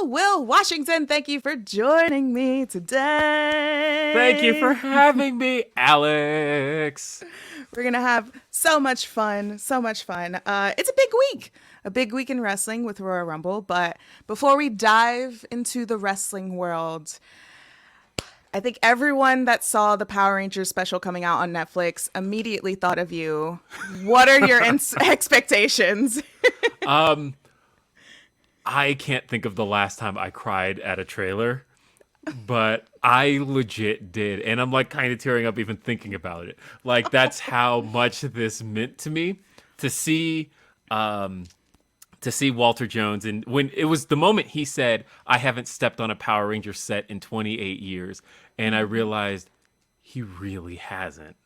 Will Washington. Thank you for joining me today. Thank you for having me, Alex. We're going to have so much fun. So much fun. It's a big week in wrestling with Royal Rumble. But before we dive into the wrestling world, I think everyone that saw the Power Rangers special coming out on Netflix immediately thought of you. What are your expectations? I can't think of the last time I cried at a trailer, but I legit did. And I'm like kind of tearing up even thinking about it. Like that's how much this meant to me to see Walter Jones. And when it was the moment he said, I haven't stepped on a Power Ranger set in 28 years. And I realized he really hasn't.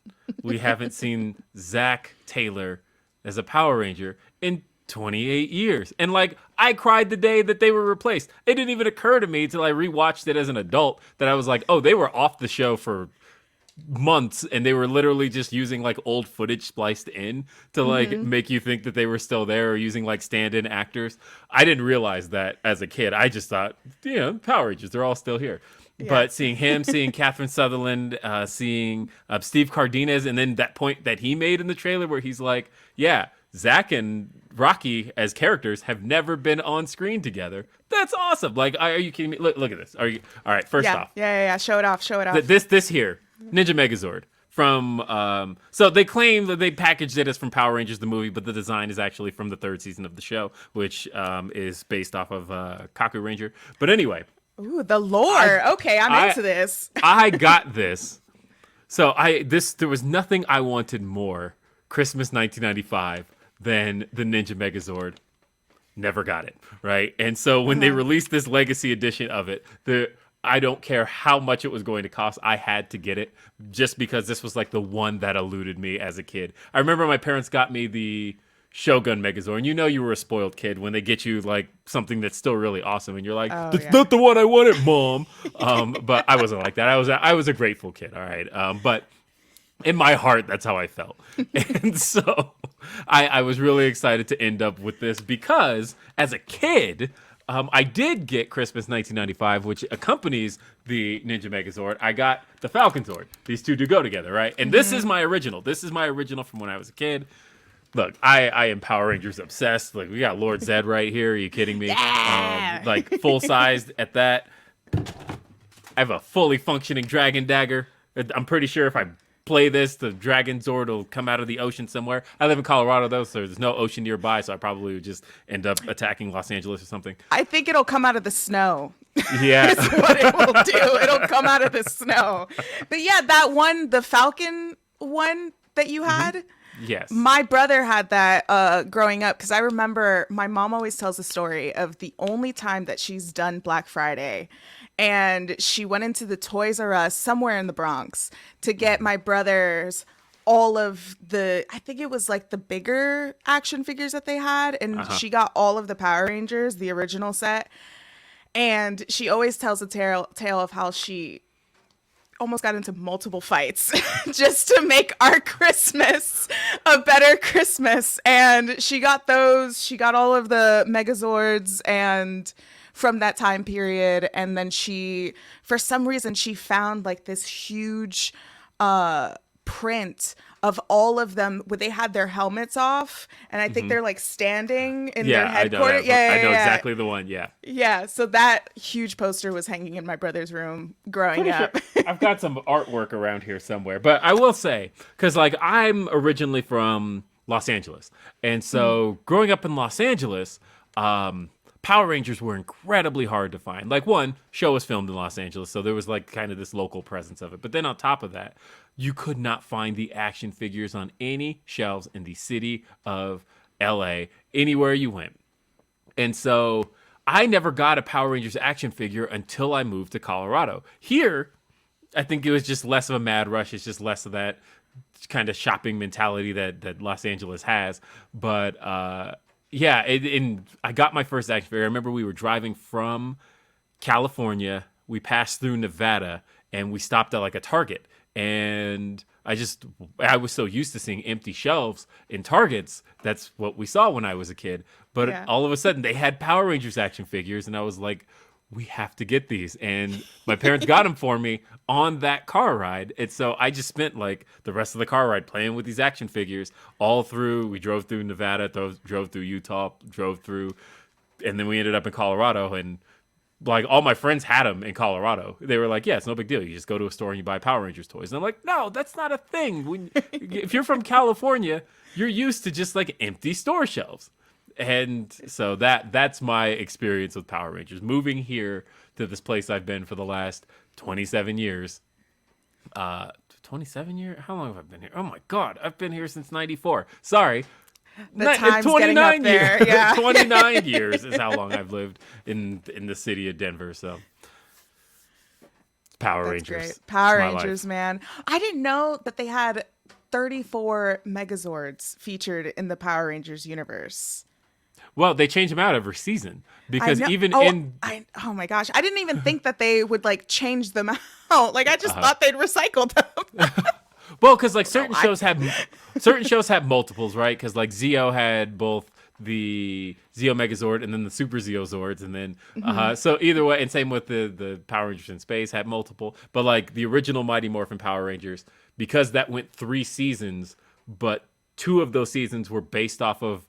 We haven't seen Zach Taylor as a Power Ranger in 28 years. And like, I cried the day that they were replaced. It didn't even occur to me until I rewatched it as an adult that I was like, oh, they were off the show for months and they were literally just using like old footage spliced in to like make you think that they were still there or using like stand-in actors. I didn't realize that as a kid. I just thought, Power Rangers, they're all still here. Yeah. But seeing him, seeing Catherine Sutherland, seeing Steve Cardenas, and then that point that he made in the trailer where he's like, yeah, Zach and Rocky as characters have never been on screen together. That's awesome. Like, are you kidding me? Look at this. Are you all right? First off, yeah. Show it off. This here, Ninja Megazord from. So they claim that they packaged it as from Power Rangers the movie, but the design is actually from the third season of the show, which is based off of Kaku Ranger. But anyway. Ooh, the lore. Okay, I'm into this. I got this. So there was nothing I wanted more Christmas 1995 than the Ninja Megazord. Never got it, right? And so when they released this Legacy edition of it, I don't care how much it was going to cost, I had to get it just because this was like the one that eluded me as a kid. I remember my parents got me the Shogun Megazord, and you were a spoiled kid when they get you like something that's still really awesome, and you're like, "That's not the one I wanted, Mom." But I wasn't like that. I was a grateful kid, all right. But in my heart, that's how I felt, and so I was really excited to end up with this because as a kid, I did get Christmas 1995, which accompanies the Ninja Megazord. I got the Falcon Zord. These two do go together, right? And this is my original. This is my original from when I was a kid. Look, I am Power Rangers obsessed. Like, we got Lord Zed right here. Are you kidding me? Yeah! Like, full-sized at that. I have a fully functioning Dragon Dagger. I'm pretty sure if I play this, the Dragon Zord will come out of the ocean somewhere. I live in Colorado, though, so there's no ocean nearby, so I probably would just end up attacking Los Angeles or something. I think it'll come out of the snow. Yeah. Is what it will do. It'll come out of the snow. But yeah, that one, the Falcon one that you had... Yes. My brother had that growing up because I remember my mom always tells the story of the only time that she's done Black Friday. And she went into the Toys R Us somewhere in the Bronx to get my brother's all of I think it was like the bigger action figures that they had. And she got all of the Power Rangers, the original set. And she always tells a tale of how she almost got into multiple fights just to make our Christmas a better Christmas. And she got all of the Megazords and from that time period. And then for some reason, she found like this huge print of all of them where they had their helmets off, and I think they're like standing in their headquarters. I know exactly the one. Yeah. So that huge poster was hanging in my brother's room growing up. Sure. I've got some artwork around here somewhere, but I will say, because like I'm originally from Los Angeles, and so growing up in Los Angeles, Power Rangers were incredibly hard to find. Like, one, show was filmed in Los Angeles, so there was like kind of this local presence of it. But then on top of that, you could not find the action figures on any shelves in the city of LA, anywhere you went. And so I never got a Power Rangers action figure until I moved to Colorado. Here, I think it was just less of a mad rush. It's just less of that kind of shopping mentality that Los Angeles has. But yeah, and I got my first action figure. I remember we were driving from California. We passed through Nevada, and we stopped at like a Target. And I was so used to seeing empty shelves in Targets. That's what we saw when I was a kid. But all of a sudden, they had Power Rangers action figures, and I was like, we have to get these. And my parents got them for me on that car ride. And so I just spent like the rest of the car ride playing with these action figures all through. We drove through Nevada, drove through Utah, drove through, and then we ended up in Colorado. And like all my friends had them in Colorado. They were like, yeah, it's no big deal. You just go to a store and you buy Power Rangers toys. And I'm like, no, that's not a thing. If you're from California, you're used to just like empty store shelves. And so that's my experience with Power Rangers. Moving here to this place I've been for the last 27 years. 27 years? How long have I been here? Oh my God, I've been here since 94. Sorry. The time's getting up there. Years. Yeah. 29 years is how long I've lived in the city of Denver. So Power That's Rangers. great. Power It's my Rangers, life. man. I didn't know that they had 34 Megazords featured in the Power Rangers universe. Well, they change them out every season I because know. even Oh, in oh my gosh. I didn't even think that they would like change them out. Like I just thought they'd recycle them. well, because like certain shows have multiples, right? Because like Zeo had both the Zeo Megazord and then the Super Zeo Zords, and then so either way, and same with the Power Rangers in space had multiple, but like the original Mighty Morphin Power Rangers, because that went 3 seasons, but 2 of those seasons were based off of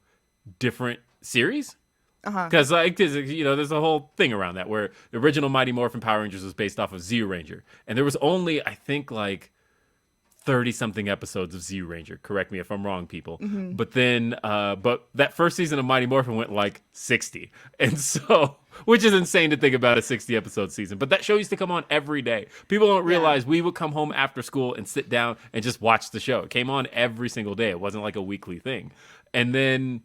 different series. Because you know, there's a whole thing around that where the original Mighty Morphin Power Rangers was based off of Zeo Ranger, and there was only I think like 30 something episodes of Zeo Ranger. Correct me if I'm wrong, people. But then, but that first season of Mighty Morphin went like 60, and so which is insane to think about a 60 episode season. But that show used to come on every day. People don't realize we would come home after school and sit down and just watch the show. It came on every single day. It wasn't like a weekly thing, and then.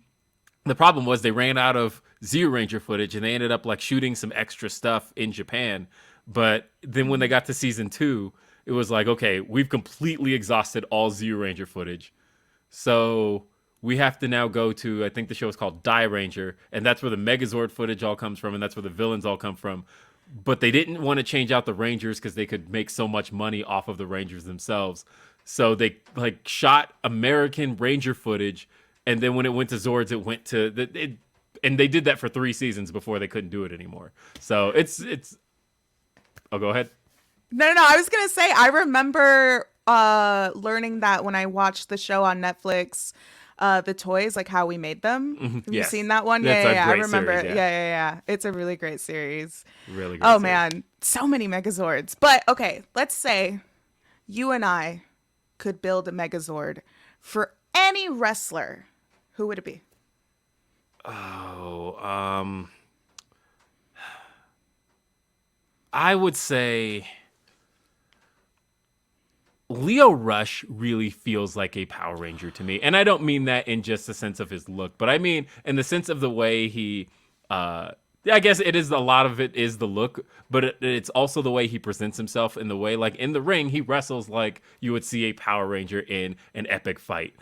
The problem was they ran out of Zeo Ranger footage and they ended up like shooting some extra stuff in Japan. But then when they got to season 2, it was like, okay, we've completely exhausted all Zeo Ranger footage. So we have to now go to, I think the show is called Die Ranger. And that's where the Megazord footage all comes from. And that's where the villains all come from. But they didn't want to change out the Rangers because they could make so much money off of the Rangers themselves. So they like shot American Ranger footage. And then when it went to Zords, it went to and they did that for 3 seasons before they couldn't do it anymore. So it's. Oh, go ahead. No. I was gonna say I remember learning that when I watched the show on Netflix, the toys, like how we made them. Have you Yes. seen that one? That's a Yeah. I great remember series, it. yeah. Yeah. It's a really great series. Really great. Oh series. man, so many Megazords. But okay, let's say you and I could build a Megazord for any wrestler. Who would it be? Oh, I would say Leo Rush really feels like a Power Ranger to me. And I don't mean that in just the sense of his look, but I mean in the sense of the way he, I guess it is a lot of it is the look, but it's also the way he presents himself in the way, like in the ring, he wrestles like you would see a Power Ranger in an epic fight.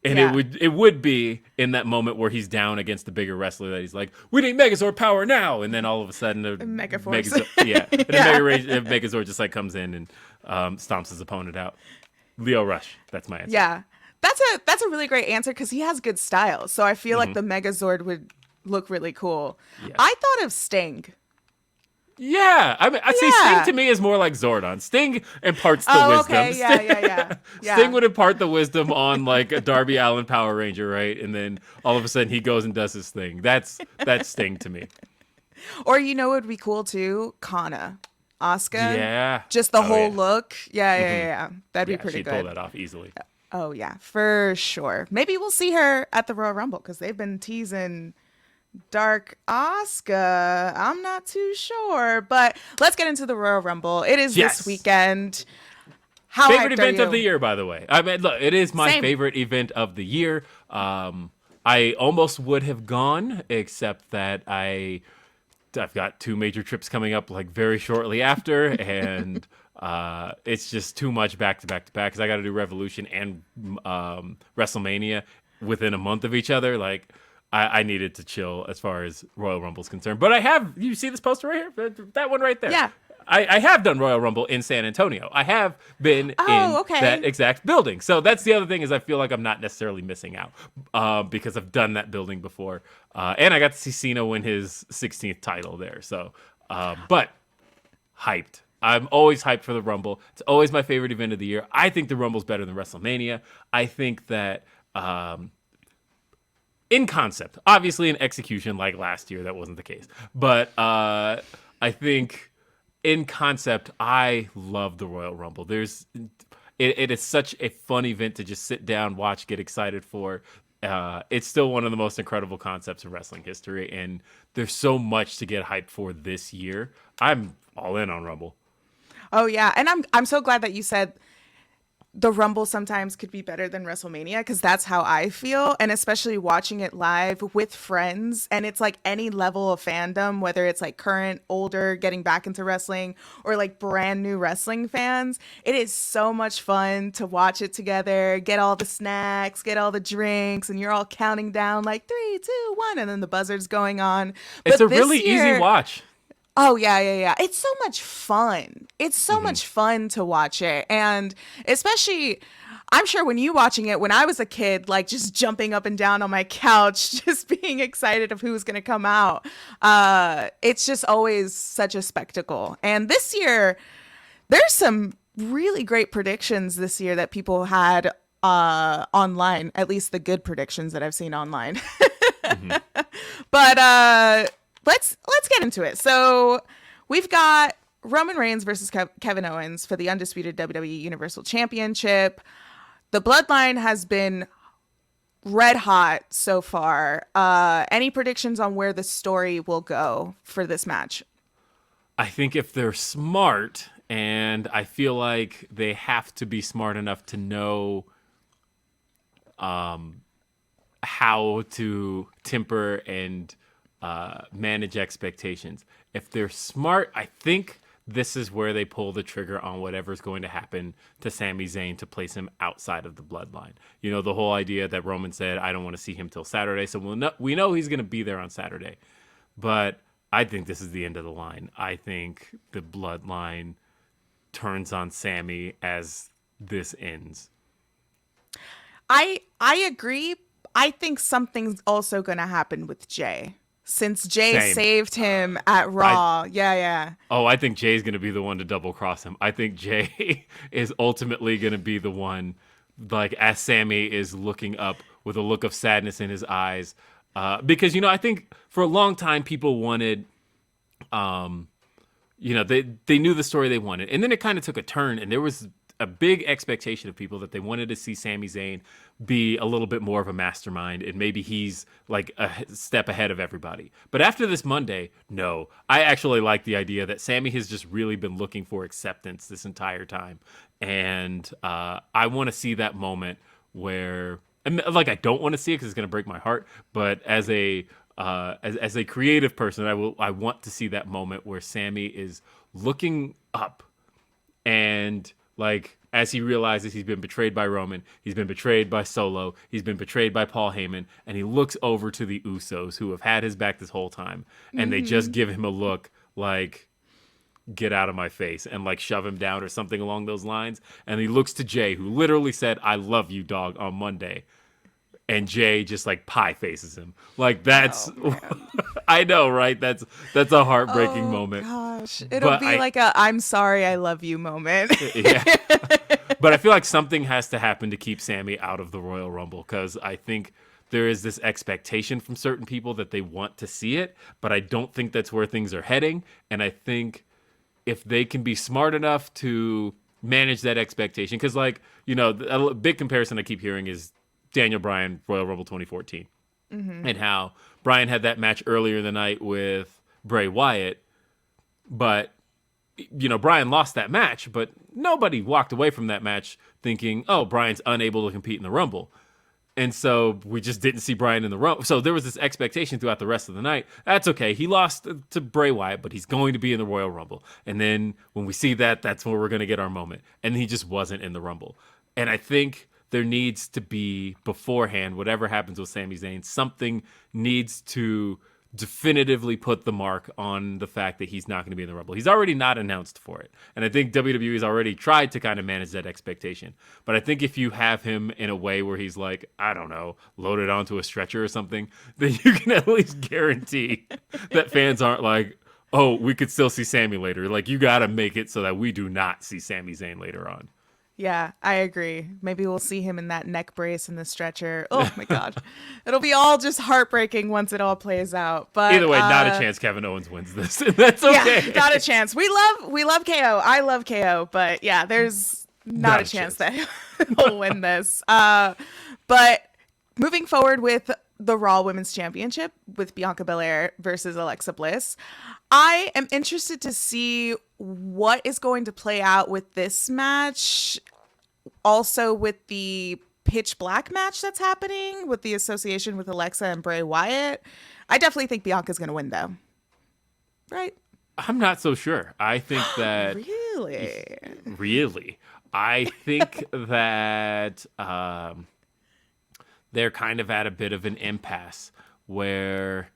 And Yeah. it would be in that moment where he's down against the bigger wrestler that he's like, we need Megazord power now, and then all of a sudden Megaforce. and Megazord just like comes in and stomps his opponent out. Leo Rush, that's my answer. Yeah. That's a really great answer because he has good style. So I feel like the Megazord would look really cool. Yes. I thought of Sting. Yeah, I mean, I see. Yeah. Sting to me is more like Zordon. Sting imparts the Oh, wisdom. okay. Yeah. Sting would impart the wisdom on like a Darby Allin Power Ranger, right? And then all of a sudden he goes and does his thing. That's Sting to me. Or you know what would be cool too? Kana. Asuka. Yeah, Just the Oh, whole yeah. look. Yeah. That'd be Yeah, pretty she'd good. pull that off easily. Oh yeah, for sure. Maybe we'll see her at the Royal Rumble because they've been teasing Dark Asuka. I'm not too sure, but let's get into the Royal Rumble. It is Yes. this weekend. How Favorite hyped are event of the you? year, by the way. I mean, look, it is my Same. favorite event of the year. I almost would have gone, except that I've got 2 major trips coming up like very shortly after, and it's just too much back to back to back because I got to do Revolution and WrestleMania within a month of each other. Like I needed to chill as far as Royal Rumble's concerned. But I have, you see this poster right here? That one right there. Yeah. I have done Royal Rumble in San Antonio. I have been in okay. that exact building. So that's the other thing is I feel like I'm not necessarily missing out because I've done that building before. And I got to see Cena win his 16th title there. So But hyped. I'm always hyped for the Rumble. It's always my favorite event of the year. I think the Rumble's better than WrestleMania. I think that in concept, obviously in execution, like last year, that wasn't the case. But I think in concept, I love the Royal Rumble. It is such a fun event to just sit down, watch, get excited for. It's still one of the most incredible concepts in wrestling history, and there's so much to get hyped for this year. I'm all in on Rumble. Oh yeah, and I'm so glad that you said the Rumble sometimes could be better than WrestleMania, because that's how I feel. And especially watching it live with friends. And it's like any level of fandom, whether it's like current, older, getting back into wrestling, or like brand new wrestling fans. It is so much fun to watch it together, get all the snacks, get all the drinks, and you're all counting down like 3, 2, 1, and then the buzzard's going on. It's But a this really easy year, watch. oh yeah, yeah, yeah. It's so much fun. It's so Hmm. much fun to watch it. And especially I'm sure when you watching it when I was a kid, like just jumping up and down on my couch, just being excited of who's gonna come out. It's just always such a spectacle. And this year, there's some really great predictions this year that people had online, at least the good predictions that I've seen online. Hmm. But let's get into it. So we've got Roman Reigns versus Kevin Owens for the undisputed WWE Universal Championship. The Bloodline has been red hot so far. Any predictions on where the story will go for this match? I think if they're smart, and I feel like they have to be smart enough to know how to temper and manage expectations. If they're smart, I think this is where they pull the trigger on whatever's going to happen to Sami Zayn to place him outside of the bloodline. You know, the whole idea that Roman said, I don't want to see him till Saturday. So we know he's going to be there on Saturday. But I think this is the end of the line. I think the bloodline turns on Sami as this ends. I agree. I think something's also going to happen with Jay. Since Jay Same. saved him at Raw. Yeah, yeah. Oh, I think Jay's going to be the one to double cross him. I think Jay is ultimately going to be the one, like, as Sammy is looking up with a look of sadness in his eyes. Because, you know, I think for a long time people wanted, they knew the story they wanted. And then it kind of took a turn, and there was a big expectation of people that they wanted to see Sami Zayn be a little bit more of a mastermind, and maybe he's like a step ahead of everybody. But after this Monday, no, I actually like the idea that Sami has just really been looking for acceptance this entire time. And I want to see that moment where, and like, I don't want to see it because it's going to break my heart. But as a creative person, I want to see that moment where Sami is looking up and, like, as he realizes he's been betrayed by Roman, he's been betrayed by Solo, he's been betrayed by Paul Heyman, and he looks over to the Usos, who have had his back this whole time, and they just give him a look like, get out of my face, and like shove him down or something along those lines. And he looks to Jay, who literally said, I love you, dog, on Monday. And Jay just like pie faces him. Like, that's, Oh, I know, right? That's a heartbreaking moment. Gosh, it'll But be like a I'm sorry I love you moment. Yeah. But I feel like something has to happen to keep Sami out of the Royal Rumble, because I think there is this expectation from certain people that they want to see it, but I don't think that's where things are heading. And I think if they can be smart enough to manage that expectation, because, like, you know, a big comparison I keep hearing is Daniel Bryan, Royal Rumble 2014, and how Bryan had that match earlier in the night with Bray Wyatt, but, you know, Bryan lost that match, but nobody walked away from that match thinking, oh, Bryan's unable to compete in the Rumble. And so we just didn't see Bryan in the Rumble. So there was this expectation throughout the rest of the night. That's okay. He lost to Bray Wyatt, but he's going to be in the Royal Rumble. And then when we see that, that's where we're going to get our moment. And he just wasn't in the Rumble. And I think there needs to be, beforehand, whatever happens with Sami Zayn, something needs to definitively put the mark on the fact that he's not going to be in the Rumble. He's already not announced for it. And I think WWE has already tried to kind of manage that expectation. But I think if you have him in a way where he's like, I don't know, loaded onto a stretcher or something, then you can at least guarantee that fans aren't like, oh, we could still see Sami later. Like, you got to make it so that we do not see Sami Zayn later on. Yeah, I agree. Maybe we'll see him in that neck brace and the stretcher. Oh my god. It'll be all just heartbreaking once it all plays out. But Either way, not a chance Kevin Owens wins this. That's yeah, okay. not a chance. We love KO. I love KO, but yeah, there's not a chance that he'll win this. But moving forward with the Raw Women's Championship with Bianca Belair versus Alexa Bliss, I am interested to see what is going to play out with this match. Also, with the Pitch Black match that's happening with the association with Alexa and Bray Wyatt. I definitely think Bianca's going to win, though. Right? I'm not so sure. I think that Really? really, I think that they're kind of at a bit of an impasse where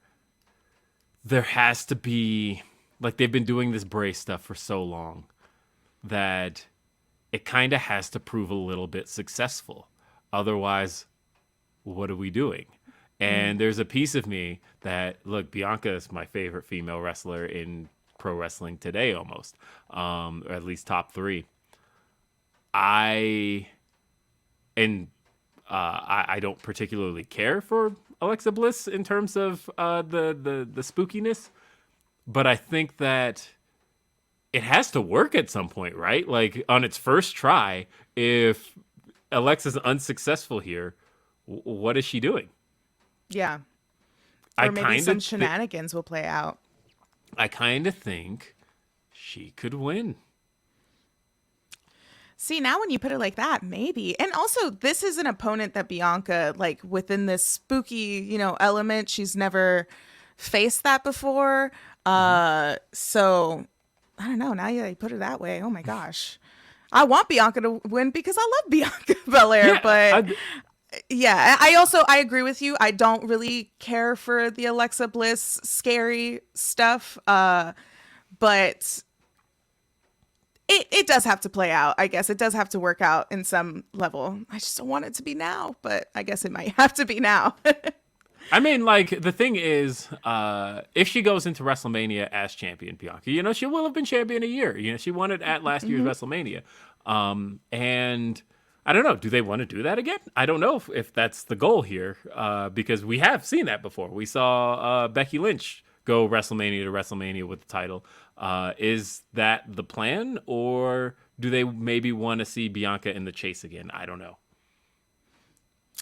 there has to be, like, they've been doing this Bray stuff for so long that it kind of has to prove a little bit successful. Otherwise, what are we doing? And there's a piece of me that, look, Bianca is my favorite female wrestler in pro wrestling today, almost, or at least top three. I don't particularly care for Alexa Bliss in terms of the spookiness, but I think that it has to work at some point, right? Like, on its first try, if Alexa's unsuccessful here, what is she doing? Yeah. I Or maybe kind some of shenanigans will play out. I kind of think she could win. See, now when you put it like that, maybe. And also, this is an opponent that Bianca, like, within this spooky, element, she's never faced that before. So, I don't know. Now you put it that way. Oh my gosh. I want Bianca to win because I love Bianca Belair, but yeah, I agree with you. I don't really care for the Alexa Bliss scary stuff. But it does have to play out. I guess it does have to work out in some level. I just don't want it to be now, but I guess it might have to be now. I mean, like, the thing is, if she goes into WrestleMania as champion, Bianca, she will have been champion a year. She won it at last year's WrestleMania. And I don't know, do they want to do that again? I don't know if that's the goal here, because we have seen that before. We saw Becky Lynch go WrestleMania to WrestleMania with the title. Is that the plan, or do they maybe want to see Bianca in the chase again? I don't know.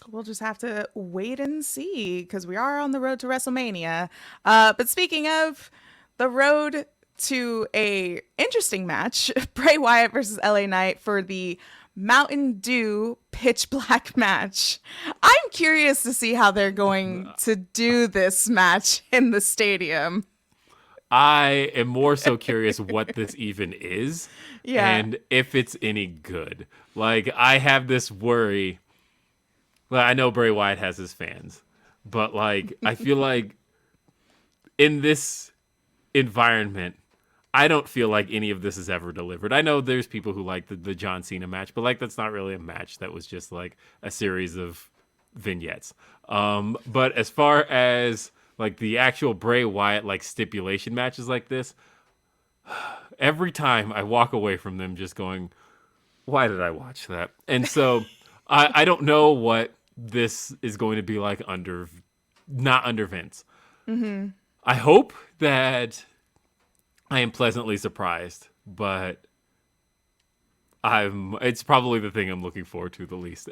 We'll just have to wait and see because we are on the road to WrestleMania. But speaking of the road to a interesting match, Bray Wyatt versus LA Knight for the Mountain Dew Pitch Black match. I'm curious to see how they're going to do this match in the stadium. I am more so curious what this even is, and if it's any good. Like, I have this worry. Well, I know Bray Wyatt has his fans, but, like, I feel like in this environment, I don't feel like any of this is ever delivered. I know there's people who like the John Cena match, but, like, that's not really a match. That was just, like, a series of vignettes. But as far as, like, the actual Bray Wyatt, like, stipulation matches like this, every time I walk away from them just going, why did I watch that? And so I don't know what this is going to be like not under Vince. I hope that I am pleasantly surprised, but it's probably the thing I'm looking forward to the least.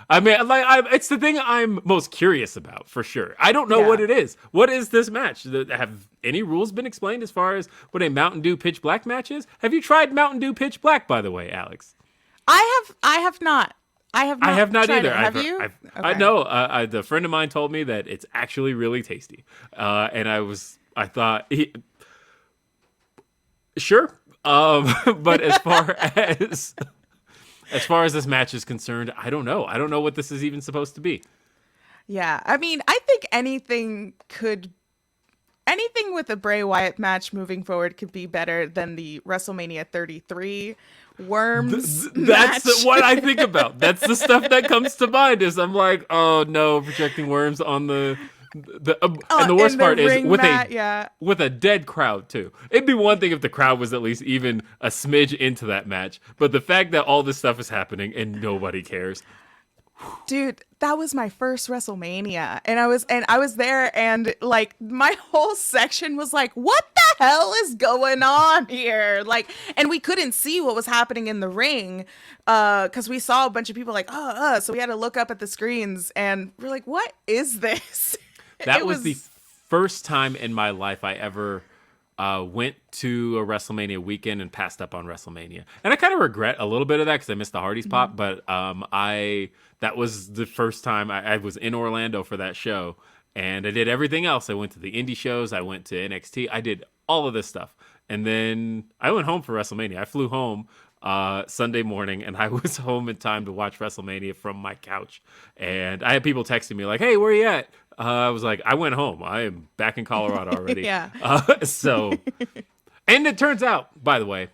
I mean, it's the thing I'm most curious about, for sure. I don't know what it is. What is this match? Have any rules been explained as far as what a Mountain Dew Pitch Black match is? Have you tried Mountain Dew Pitch Black, by the way, Alex? I have not. I have not either. Have you? Okay. I know. A friend of mine told me that it's actually really tasty, and I thought, sure. But as far as this match is concerned, I don't know. I don't know what this is even supposed to be. Yeah, I mean, I think anything with a Bray Wyatt match moving forward could be better than the WrestleMania 33 Worms match. That's what I think about. That's the stuff that comes to mind. Is I'm like, oh no, projecting worms on the And the worst In the part is ring mat, yeah. with a dead crowd too. It'd be one thing if the crowd was at least even a smidge into that match, but the fact that all this stuff is happening and nobody cares. Dude, that was my first WrestleMania. And I was there, and like my whole section was like, what the hell is going on here? Like, and we couldn't see what was happening in the ring cuz we saw a bunch of people like, so we had to look up at the screens and we're like, what is this? That It was the was first time in my life I ever went to a WrestleMania weekend and passed up on WrestleMania, and I kind of regret a little bit of that because I missed the Hardy's pop. But I that was the first time I was in Orlando for that show, and I did everything else. I went to the indie shows, I went to NXT, I did all of this stuff, and then I went home for WrestleMania. I flew home Sunday morning, and I was home in time to watch WrestleMania from my couch. And I had people texting me like, "Hey, where you at?" I was like, "I went home. I am back in Colorado already." yeah. And it turns out, by the way,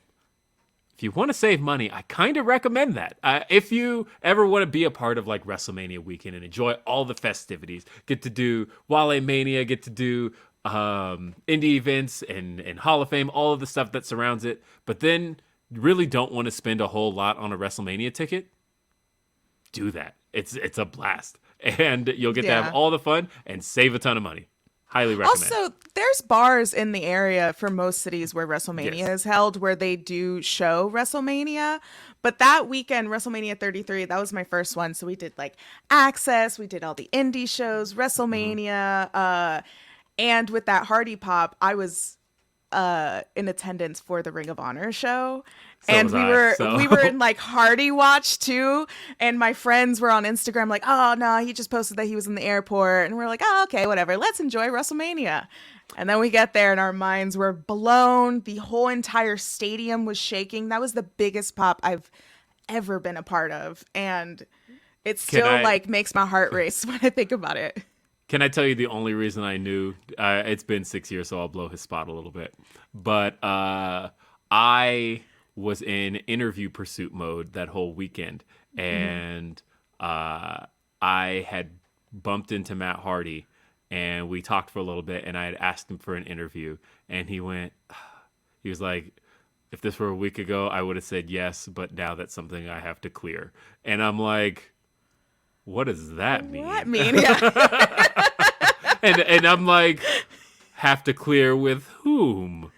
if you want to save money, I kind of recommend that. If you ever want to be a part of like WrestleMania weekend and enjoy all the festivities, get to do Wale Mania, get to do indie events and Hall of Fame, all of the stuff that surrounds it, but then really don't want to spend a whole lot on a WrestleMania ticket, do that. It's a blast. And you'll get to have Yeah. all the fun and save a ton of money. Highly recommend. Also, there's bars in the area for most cities where WrestleMania Yes. is held where they do show WrestleMania. But that weekend, WrestleMania 33, that was my first one. So we did like Access, we did all the indie shows, WrestleMania. And with that Hardy Pop, I was in attendance for the Ring of Honor show. So And was we I. were So we were in like Hardy Watch too, and my friends were on Instagram like, "Oh no, he just posted that he was in the airport," and we're like, "Oh okay, whatever. Let's enjoy WrestleMania." And then we get there, and our minds were blown. The whole entire stadium was shaking. That was the biggest pop I've ever been a part of, and it can still I like makes my heart race when I think about it. can I tell you the only reason I knew? It's been 6 years, so I'll blow his spot a little bit. But I was in interview pursuit mode that whole weekend, and I had bumped into Matt Hardy, and we talked for a little bit, and I had asked him for an interview, and he was like, "If this were a week ago, I would have said yes, but now that's something I have to clear." And I'm like, what does that What mean? mean? Yeah. And I'm like, have to clear with whom?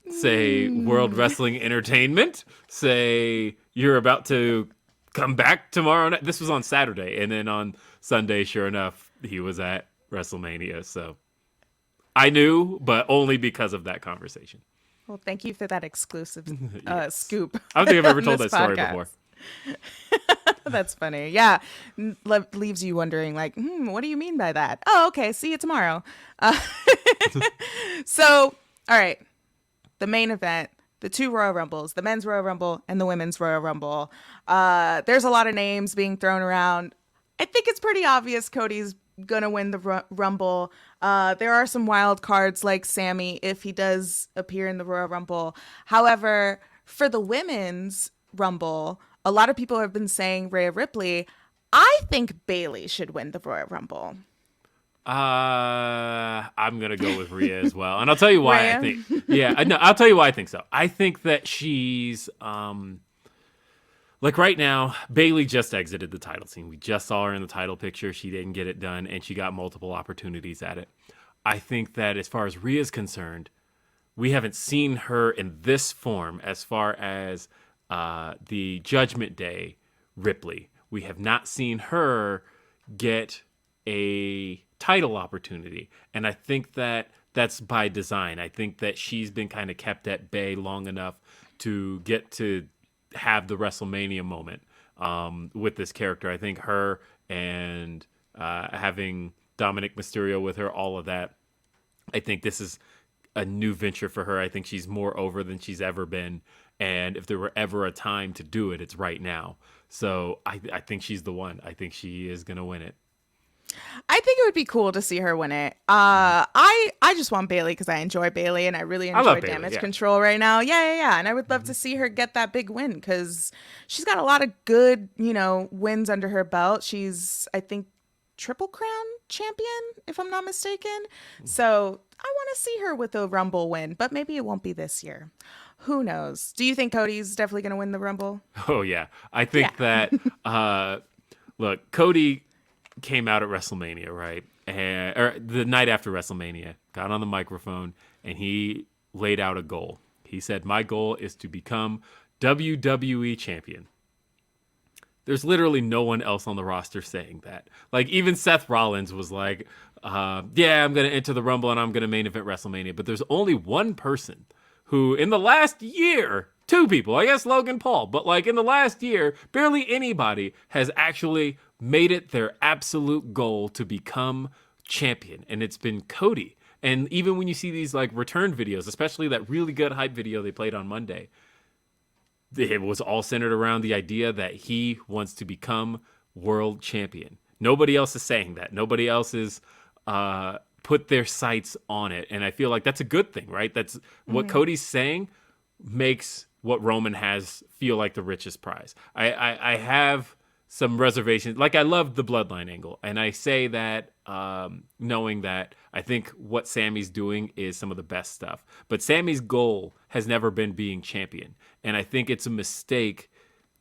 Say World Wrestling Entertainment. Say you're about to come back tomorrow night. This was on Saturday, and then on Sunday, sure enough, he was at WrestleMania. So I knew, but only because of that conversation. Well, thank you for that exclusive Yes. scoop. I don't think I've ever on told this that story podcast. before. That's funny. Yeah. Leaves you wondering, like, what do you mean by that? Oh, okay. See you tomorrow. Uh, so, all right. The main event, the two Royal Rumbles, the men's Royal Rumble and the women's Royal Rumble. There's a lot of names being thrown around. I think it's pretty obvious Cody's going to win the Rumble. There are some wild cards like Sammy if he does appear in the Royal Rumble. However, for the women's Rumble, a lot of people have been saying Rhea Ripley. I think Bailey should win the Royal Rumble. I'm gonna go with Rhea as well, and I'll tell you why. I Rhea? think, yeah, no, I'll tell you why I think so. I think that she's like right now, Bailey just exited the title scene. We just saw her in the title picture. She didn't get it done, and she got multiple opportunities at it. I think that as far as Rhea's concerned, we haven't seen her in this form as far as the Judgment Day Ripley. We have not seen her get a title opportunity, and I think that that's by design. I think that she's been kind of kept at bay long enough to get to have the WrestleMania moment with this character. I think her and having Dominic Mysterio with her, all of that, I think this is a new venture for her. I think she's more over than she's ever been, and if there were ever a time to do it, it's right now. So I think she's the one. I think she is going to win it. I think it would be cool to see her win it. I just want Bailey because I enjoy Bailey and I really I love enjoy Bayley, Damage yeah. Control right now. Yeah. And I would love to see her get that big win because she's got a lot of good, wins under her belt. She's, I think, Triple Crown champion, if I'm not mistaken. So I want to see her with a Rumble win, but maybe it won't be this year. Who knows? Do you think Cody's definitely going to win the Rumble? Oh yeah, I Yeah. think that. Look, Cody came out at WrestleMania, right? And or the night after WrestleMania, got on the microphone and he laid out a goal. He said, "My goal is to become WWE champion." There's literally no one else on the roster saying that. Like even Seth Rollins was like, "Yeah, I'm gonna enter the Rumble and I'm gonna main event WrestleMania." But there's only one person who, in the last year, two people, I guess Logan Paul, but like in the last year, barely anybody has actually made it their absolute goal to become champion, and it's been Cody. And even when you see these like return videos, especially that really good hype video they played on Monday, it was all centered around the idea that he wants to become world champion. Nobody else is saying that. Nobody else is put their sights on it. And I feel like that's a good thing, right? That's what Cody's saying makes what Roman has feel like the richest prize. I have some reservations. Like I love the bloodline angle. And I say that knowing that I think what Sammy's doing is some of the best stuff. But Sammy's goal has never been being champion. And I think it's a mistake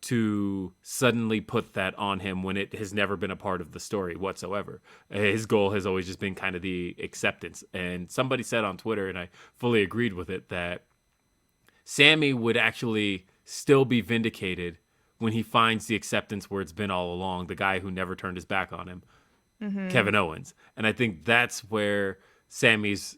to suddenly put that on him when it has never been a part of the story whatsoever. His goal has always just been kind of the acceptance. And somebody said on Twitter, and I fully agreed with it, that Sammy would actually still be vindicated when he finds the acceptance where it's been all along, the guy who never turned his back on him, Kevin Owens. And I think that's where Sammy's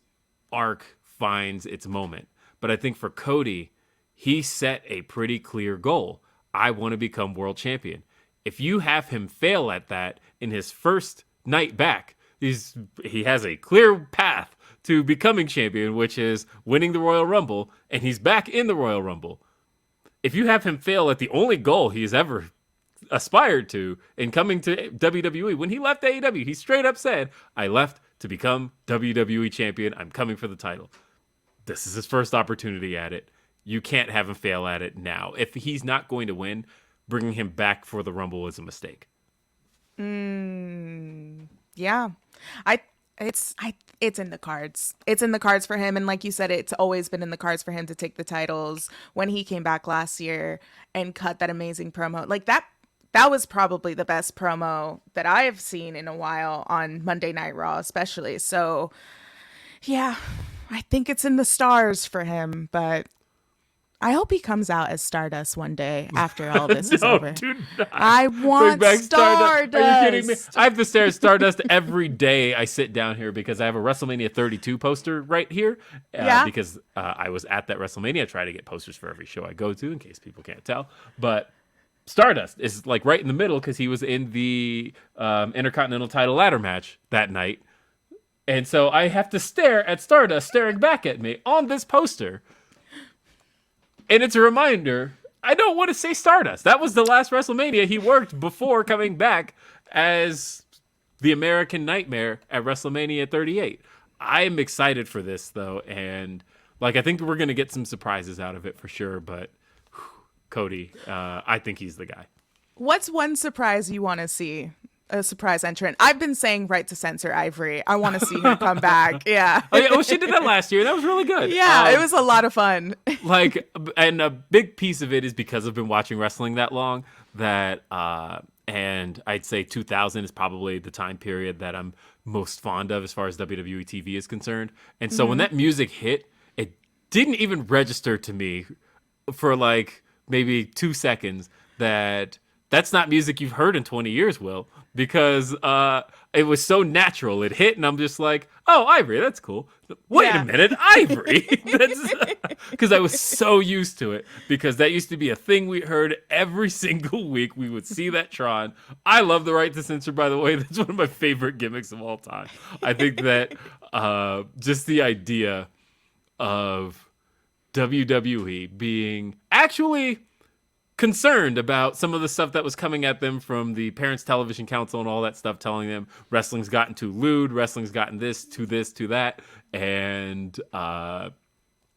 arc finds its moment. But I think for Cody, he set a pretty clear goal. I want to become world champion. If you have him fail at that in his first night back, he has a clear path to becoming champion, which is winning the Royal Rumble, and he's back in the Royal Rumble. If you have him fail at the only goal he's ever aspired to in coming to WWE, when he left AEW, he straight up said, "I left to become WWE champion. I'm coming for the title." This is his first opportunity at it. You can't have him fail at it now. If he's not going to win, bringing him back for the Rumble is a mistake. Yeah. I it's in the cards. It's in the cards for him, and like you said, it's always been in the cards for him to take the titles. When he came back last year and cut that amazing promo. Like that was probably the best promo that I have seen in a while on Monday Night Raw especially. So, yeah, I think it's in the stars for him, but I hope he comes out as Stardust one day after all this is No, over. do not. I Bring want back Stardust. Are you kidding me? I have to stare at Stardust every day I sit down here because I have a WrestleMania 32 poster right here. Yeah. Because I was at that WrestleMania. I try to get posters for every show I go to in case people can't tell. But Stardust is like right in the middle because he was in the Intercontinental title ladder match that night. And so I have to stare at Stardust staring back at me on this poster. And it's a reminder, I don't want to say Stardust. That was the last WrestleMania he worked before coming back as the American Nightmare at WrestleMania 38. I'm excited for this, though. And, like, I think we're going to get some surprises out of it for sure. But, Cody, I think he's the guy. What's one surprise you want to see? A surprise entrant. I've been saying right to censor Ivory. I want to see her come back. Yeah. Oh, yeah. Oh, she did that last year. That was really good. Yeah, it was a lot of fun. Like, and a big piece of it is because I've been watching wrestling that long that, and I'd say 2000 is probably the time period that I'm most fond of as far as WWE TV is concerned. And so when that music hit, it didn't even register to me for like maybe 2 seconds that that's not music you've heard in 20 years, Will, because it was so natural. It hit, and I'm just like, oh, Ivory, that's cool. Wait a minute, Ivory. Because I was so used to it, because that used to be a thing we heard every single week. We would see that Tron. I love the right to censor, by the way. That's one of my favorite gimmicks of all time. I think that just the idea of WWE being actually concerned about some of the stuff that was coming at them from the Parents Television Council and all that stuff, telling them wrestling's gotten too lewd, wrestling's gotten this, to that. And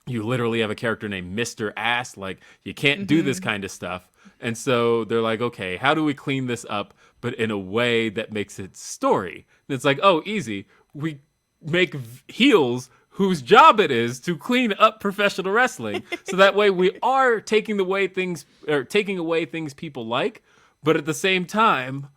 You literally have a character named Mr. Ass. Like, you can't do this Mm-hmm. kind of stuff. And so they're like, okay, how do we clean this up, but in a way that makes it story? And it's like, oh, easy. We make heels whose job it is to clean up professional wrestling. So that way we are taking away things people like, but at the same time,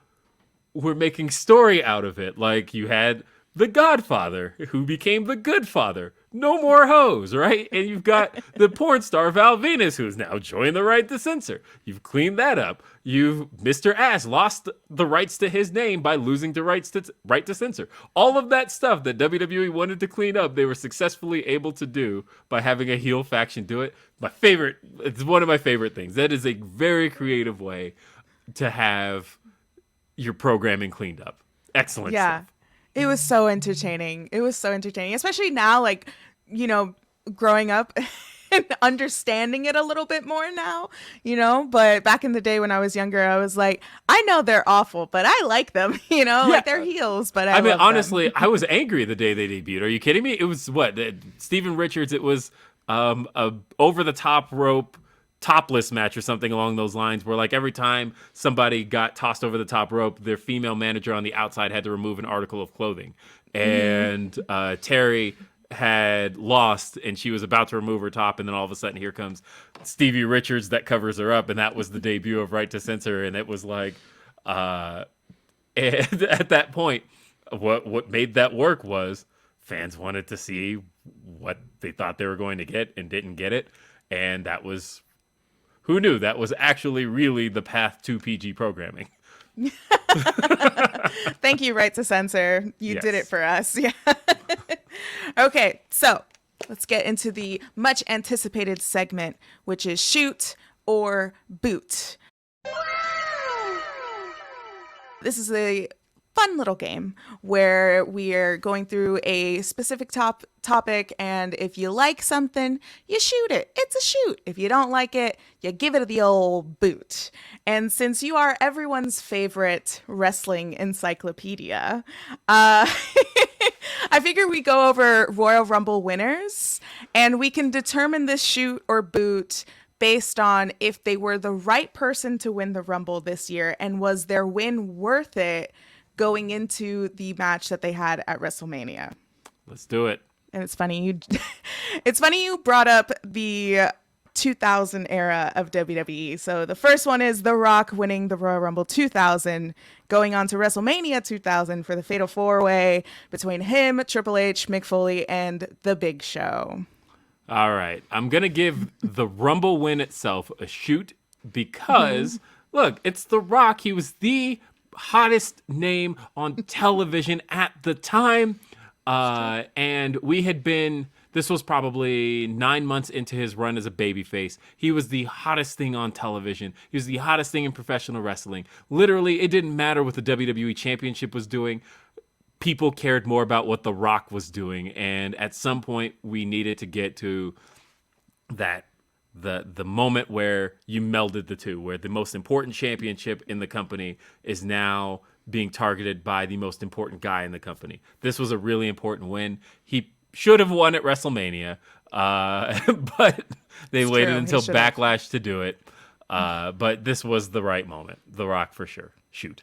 we're making story out of it. Like you had the Godfather, who became the Good Father. No more hoes, right? And you've got the porn star Val Venus, who's now joined the right to censor. You've cleaned that up. Mr. Ass lost the rights to his name by losing the right to censor. All of that stuff that WWE wanted to clean up, they were successfully able to do by having a heel faction do it. It's one of my favorite things. That is a very creative way to have your programming cleaned up. Excellent Yeah. stuff. It was so entertaining. It was so entertaining, especially now, like, growing up and understanding it a little bit more now, But back in the day when I was younger, I was like, I know they're awful, but I like them, Yeah. like they're heels, but I I mean, love them. honestly, I was angry the day they debuted. Are you kidding me? It was what? Steven Richards, it was a over the top rope topless match or something along those lines where like every time somebody got tossed over the top rope, their female manager on the outside had to remove an article of clothing. Hmm. And Terry had lost and she was about to remove her top, and then all of a sudden here comes Stevie Richards that covers her up, and that was the debut of Right to Censor. And it was like and at that point, what made that work was fans wanted to see what they thought they were going to get and didn't get it. And that was, who knew that was actually really the path to PG programming. Thank you, Right to Censor. You did it Yes. for us. Yeah. Okay, so let's get into the much anticipated segment, which is shoot or boot. This is a fun little game where we are going through a specific topic, and if you like something, you shoot it. It's a shoot. If you don't like it, you give it the old boot. And since you are everyone's favorite wrestling encyclopedia, I figure we go over Royal Rumble winners, and we can determine this shoot or boot based on if they were the right person to win the Rumble this year and was their win worth it going into the match that they had at WrestleMania. Let's do it. And it's funny you brought up the 2000 era of WWE. So the first one is The Rock winning the Royal Rumble 2000, going on to WrestleMania 2000 for the Fatal 4-Way between him, Triple H, Mick Foley, and The Big Show. All right. I'm going to give the Rumble win itself a shoot because, look, it's The Rock. He was the hottest name on television at the time. And this was probably 9 months into his run as a babyface. He was the hottest thing on television. He was the hottest thing in professional wrestling. Literally, it didn't matter what the WWE Championship was doing. People cared more about what The Rock was doing. And at some point, we needed to get to that the moment where you melded the two, where the most important championship in the company is now being targeted by the most important guy in the company. This was a really important win. He should have won at WrestleMania, but they It's waited true. He until should have. Backlash to do it. But this was the right moment. The Rock for sure. Shoot.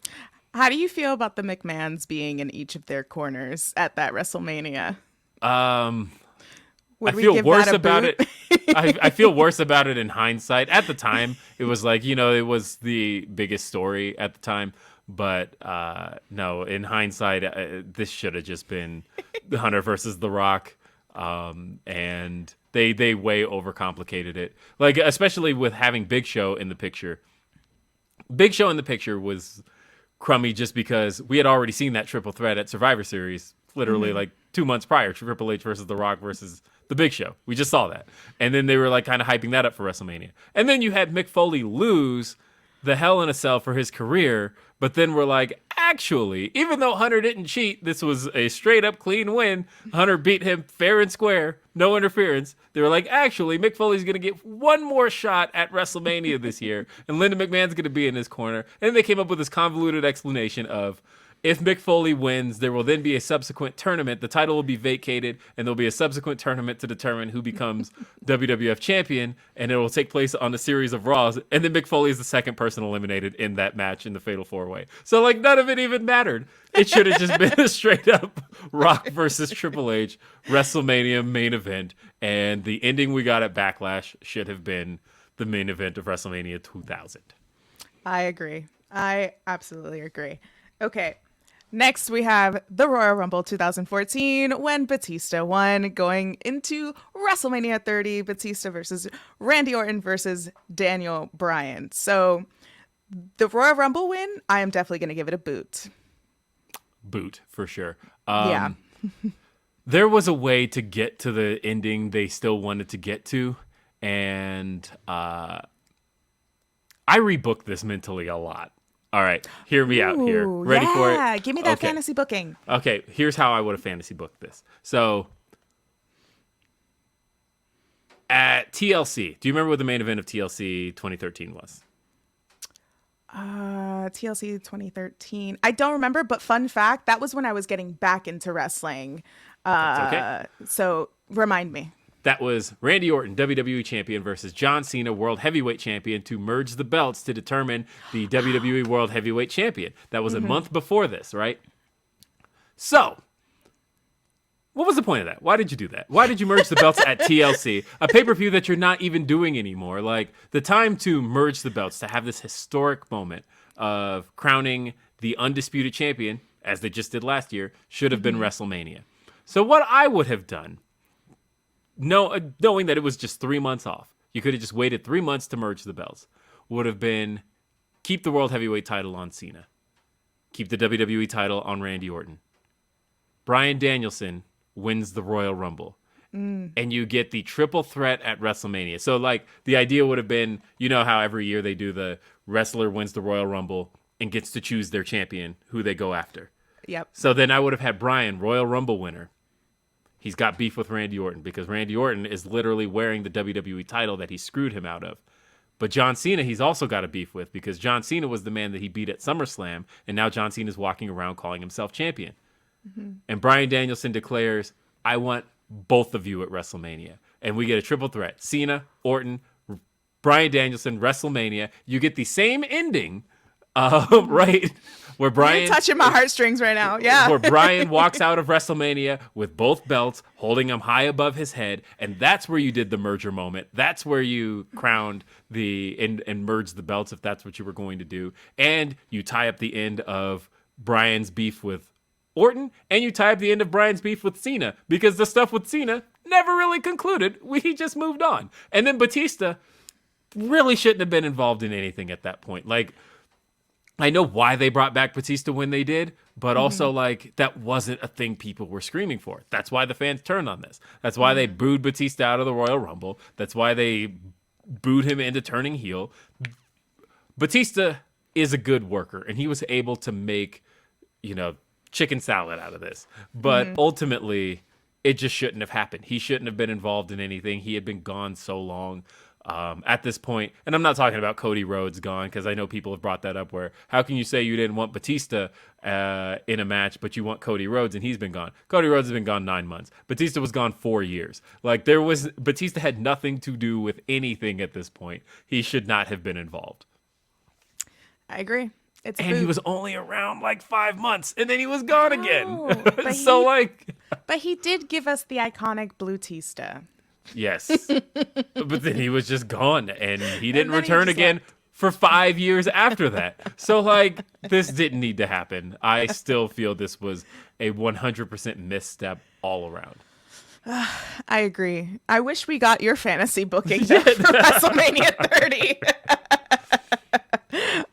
How do you feel about the McMahons being in each of their corners at that WrestleMania? Um, I Would we feel give worse that a about boot? it. I feel worse about it in hindsight. At the time, it was like, it was the biggest story at the time. But no, in hindsight, this should have just been the Hunter versus The Rock. And they way overcomplicated it. Like, especially with having Big Show in the picture. Big Show in the picture was crummy just because we had already seen that triple threat at Survivor Series literally like 2 months prior, Triple H versus The Rock versus The Big Show. We just saw that. And then they were like kind of hyping that up for WrestleMania. And then you had Mick Foley lose the Hell in a Cell for his career, but then we're like, actually, even though Hunter didn't cheat, this was a straight up clean win. Hunter beat him fair and square, no interference. They were like, actually, Mick Foley's going to get one more shot at WrestleMania this year, and Linda McMahon's going to be in his corner. And they came up with this convoluted explanation of If Mick Foley wins, there will then be a subsequent tournament. The title will be vacated, and there'll be a subsequent tournament to determine who becomes WWF champion, and it will take place on a series of Raws. And then Mick Foley is the second person eliminated in that match in the Fatal 4-Way. So, like, none of it even mattered. It should have just been a straight up Rock versus Triple H WrestleMania main event, and the ending we got at Backlash should have been the main event of WrestleMania 2000. I agree. I absolutely agree. Okay. Next, we have the Royal Rumble 2014 when Batista won, going into WrestleMania 30, Batista versus Randy Orton versus Daniel Bryan. So, the Royal Rumble win, I am definitely going to give it a boot. Boot, for sure. Yeah. There was a way to get to the ending they still wanted to get to, and I rebooked this mentally a lot. All right, hear me out here. Ready for it? Yeah, give me that Okay. fantasy booking. Okay, here's how I would have fantasy booked this. So, at TLC, do you remember what the main event of TLC 2013 was? TLC 2013. I don't remember, but fun fact, that was when I was getting back into wrestling. That's okay. So remind me. That was Randy Orton, WWE Champion, versus John Cena, World Heavyweight Champion, to merge the belts to determine the WWE World Heavyweight Champion. That was a month before this, right? So, what was the point of that? Why did you do that? Why did you merge the belts at TLC, a pay-per-view that you're not even doing anymore? Like, the time to merge the belts, to have this historic moment of crowning the undisputed champion, as they just did last year, should have been WrestleMania. So what I would have done, knowing that it was just 3 months off, you could have just waited 3 months to merge the belts, would have been keep the World Heavyweight title on Cena, keep the WWE title on Randy Orton. Bryan Danielson wins the Royal Rumble, and you get the triple threat at WrestleMania. So, like, the idea would have been, you know how every year they do the wrestler wins the Royal Rumble and gets to choose their champion, who they go after. Yep. So then I would have had Bryan, Royal Rumble winner. He's got beef with Randy Orton because Randy Orton is literally wearing the WWE title that he screwed him out of. But John Cena, he's also got a beef with because John Cena was the man that he beat at SummerSlam, and now John Cena's walking around calling himself champion. And Bryan Danielson declares, I want both of you at WrestleMania. And we get a triple threat. Cena, Orton, Bryan Danielson, WrestleMania. You get the same ending, right? Where Bryan... You're touching my heartstrings right now. Yeah. Where Bryan walks out of WrestleMania with both belts, holding them high above his head, and that's where you did the merger moment. That's where you crowned and merged the belts, if that's what you were going to do. And you tie up the end of Bryan's beef with Orton, and you tie up the end of Bryan's beef with Cena, because the stuff with Cena never really concluded. He just moved on. And then Batista really shouldn't have been involved in anything at that point. Like, I know why they brought back Batista when they did, but also, like, that wasn't a thing people were screaming for. That's why the fans turned on this. That's why they booed Batista out of the Royal Rumble. That's why they booed him into turning heel. Batista is a good worker, and he was able to make, chicken salad out of this. But ultimately, it just shouldn't have happened. He shouldn't have been involved in anything. He had been gone so long. At this point, and I'm not talking about Cody Rhodes gone, because I know people have brought that up, where how can you say you didn't want Batista in a match, but you want Cody Rhodes and he's been gone? Cody Rhodes has been gone 9 months. Batista was gone 4 years. Like, Batista had nothing to do with anything at this point. He should not have been involved. I agree. And he was only around like 5 months, and then he was gone again. But but he did give us the iconic Blue Tista. Yes. But then he was just gone, and he didn't then he return just again for 5 years after that. So, like, this didn't need to happen. I still feel this was a 100% misstep all around. I agree. I wish we got your fantasy booking for WrestleMania 30.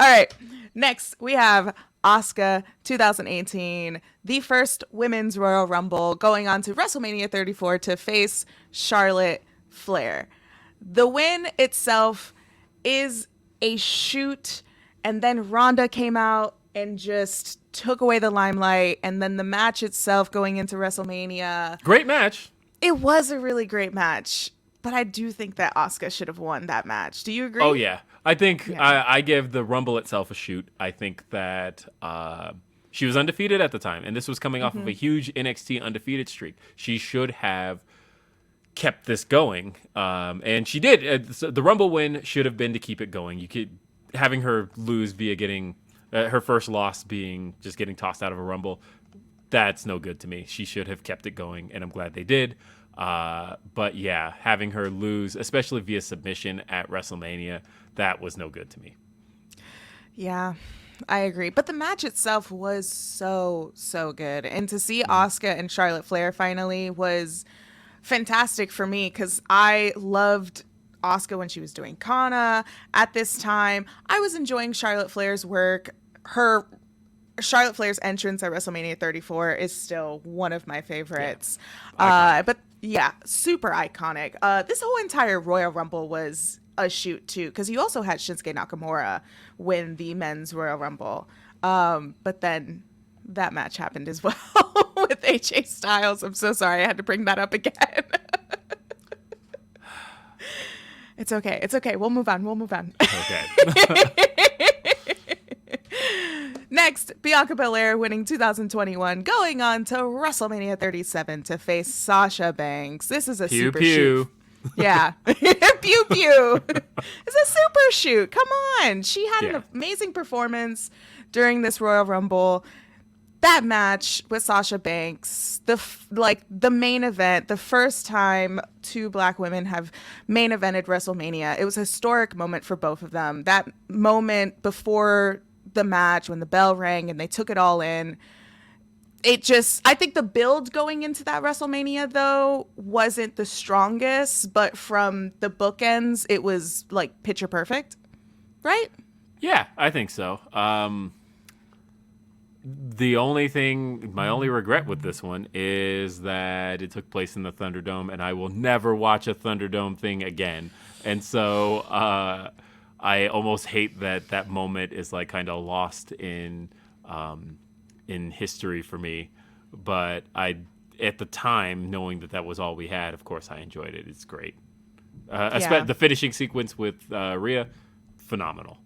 All right. Next, we have Asuka 2018, the first women's Royal Rumble, going on to WrestleMania 34 to face Charlotte Flair. The win itself is a shoot, and then Ronda came out and just took away the limelight, and then the match itself going into WrestleMania. Great match. It was a really great match, but I do think that Asuka should have won that match. Do you agree? Oh, yeah. I think I give the Rumble itself a shoot. I think that She was undefeated at the time, and this was coming off of a huge NXT undefeated streak. She should have kept this going, and she did. So the Rumble win should have been to keep it going. You could having her lose via getting her first loss being just getting tossed out of a Rumble. That's no good to me. She should have kept it going, and I'm glad they did. But yeah, having her lose, especially via submission at WrestleMania, that was no good to me. Yeah, I agree. But the match itself was so, so good. And to see Asuka and Charlotte Flair finally was fantastic for me because I loved Asuka when she was doing Kana. At this time, I was enjoying Charlotte Flair's work. Her Charlotte Flair's entrance at WrestleMania 34 is still one of my favorites. But yeah, super iconic. This whole entire Royal Rumble was a shoot too, because you also had Shinsuke Nakamura win the men's Royal Rumble. But then that match happened as well with AJ Styles. I'm so sorry I had to bring that up again. It's okay. It's okay. We'll move on. We'll move on. Okay. Next, Bianca Belair winning 2021, going on to WrestleMania 37 to face Sasha Banks. This is a Pew super pew. shoot. Yeah. Pew pew. It's a super shoot. Come on. She had an amazing performance during this Royal Rumble. That match with Sasha Banks, the main event, the first time two Black women have main evented WrestleMania. It was a historic moment for both of them. That moment before the match when the bell rang and they took it all in. I think the build going into that WrestleMania though wasn't the strongest, but from the bookends, it was like picture perfect, right? Yeah, I think so. My only regret with this one is that it took place in the Thunderdome, and I will never watch a Thunderdome thing again. And so I almost hate that moment is like kind of lost in history for me. But at the time, knowing that was all we had, of course, I enjoyed it. It's great. The finishing sequence with Rhea, phenomenal.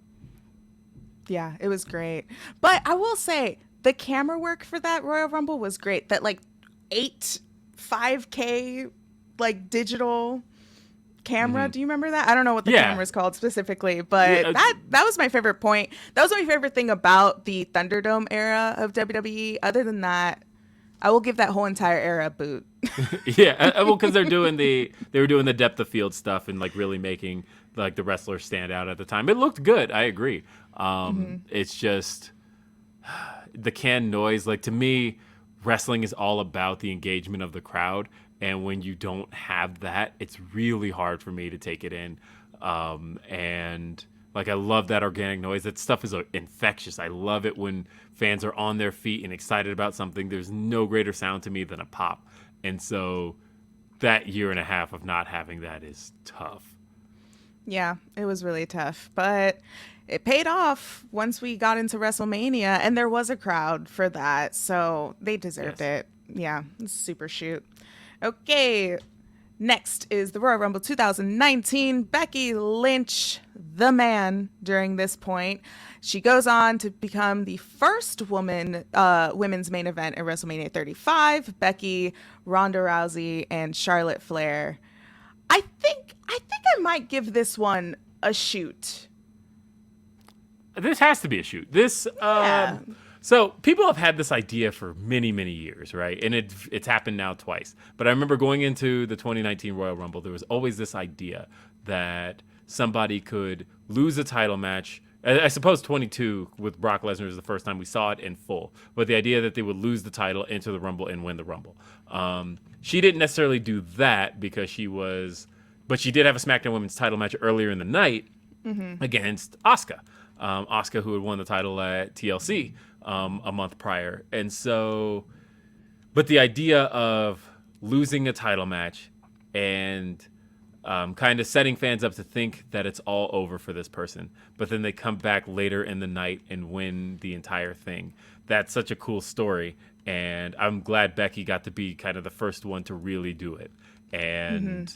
Yeah, it was great. But I will say, the camera work for that Royal Rumble was great. That 5K digital camera. Do you remember that? I don't know what the camera is called specifically, but that was my favorite point. That was my favorite thing about the Thunderdome era of WWE. Other than that, I will give that whole entire era a boot. Yeah, well, because they were doing the depth of field stuff and really making the wrestlers stand out at the time. It looked good. I agree. It's just the canned noise. To me, wrestling is all about the engagement of the crowd. And when you don't have that, it's really hard for me to take it in. And I love that organic noise. That stuff is infectious. I love it when fans are on their feet and excited about something. There's no greater sound to me than a pop. And so that year and a half of not having that is tough. Yeah, it was really tough, but it paid off once we got into WrestleMania, and there was a crowd for that, so they deserved it. Yeah, super shoot. Okay, next is the Royal Rumble 2019. Becky Lynch, the man during this point. She goes on to become the first women's main event at WrestleMania 35. Becky, Ronda Rousey, and Charlotte Flair. I think I might give this one a shoot. This has to be a shoot. So people have had this idea for many, many years, right? And it's happened now twice. But I remember going into the 2019 Royal Rumble, there was always this idea that somebody could lose a title match. I suppose 22 with Brock Lesnar is the first time we saw it in full. But the idea that they would lose the title, enter the Rumble, and win the Rumble. She didn't necessarily do that because but she did have a SmackDown Women's title match earlier in the night against Asuka. Asuka, who had won the title at TLC a month prior. And so, but the idea of losing a title match and kind of setting fans up to think that it's all over for this person, but then they come back later in the night and win the entire thing. That's such a cool story. And I'm glad Becky got to be kind of the first one to really do it. And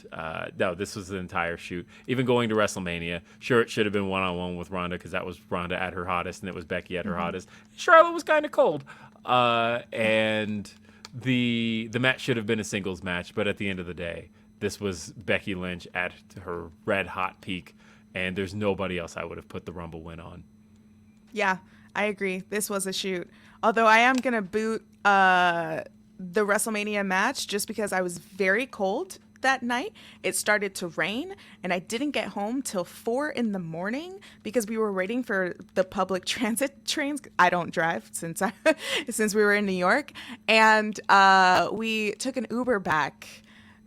no, this was the entire shoot. Even going to WrestleMania, sure, it should have been one-on-one with Ronda because that was Ronda at her hottest, and it was Becky at her hottest. Charlotte was kind of cold, and the match should have been a singles match. But at the end of the day, this was Becky Lynch at her red hot peak, and there's nobody else I would have put the Rumble win on. Yeah, I agree. This was a shoot. Although I am gonna boot the WrestleMania match just because I was very cold that night. It started to rain and I didn't get home till 4 a.m. because we were waiting for the public transit trains. I don't drive since we were in New York, and we took an Uber back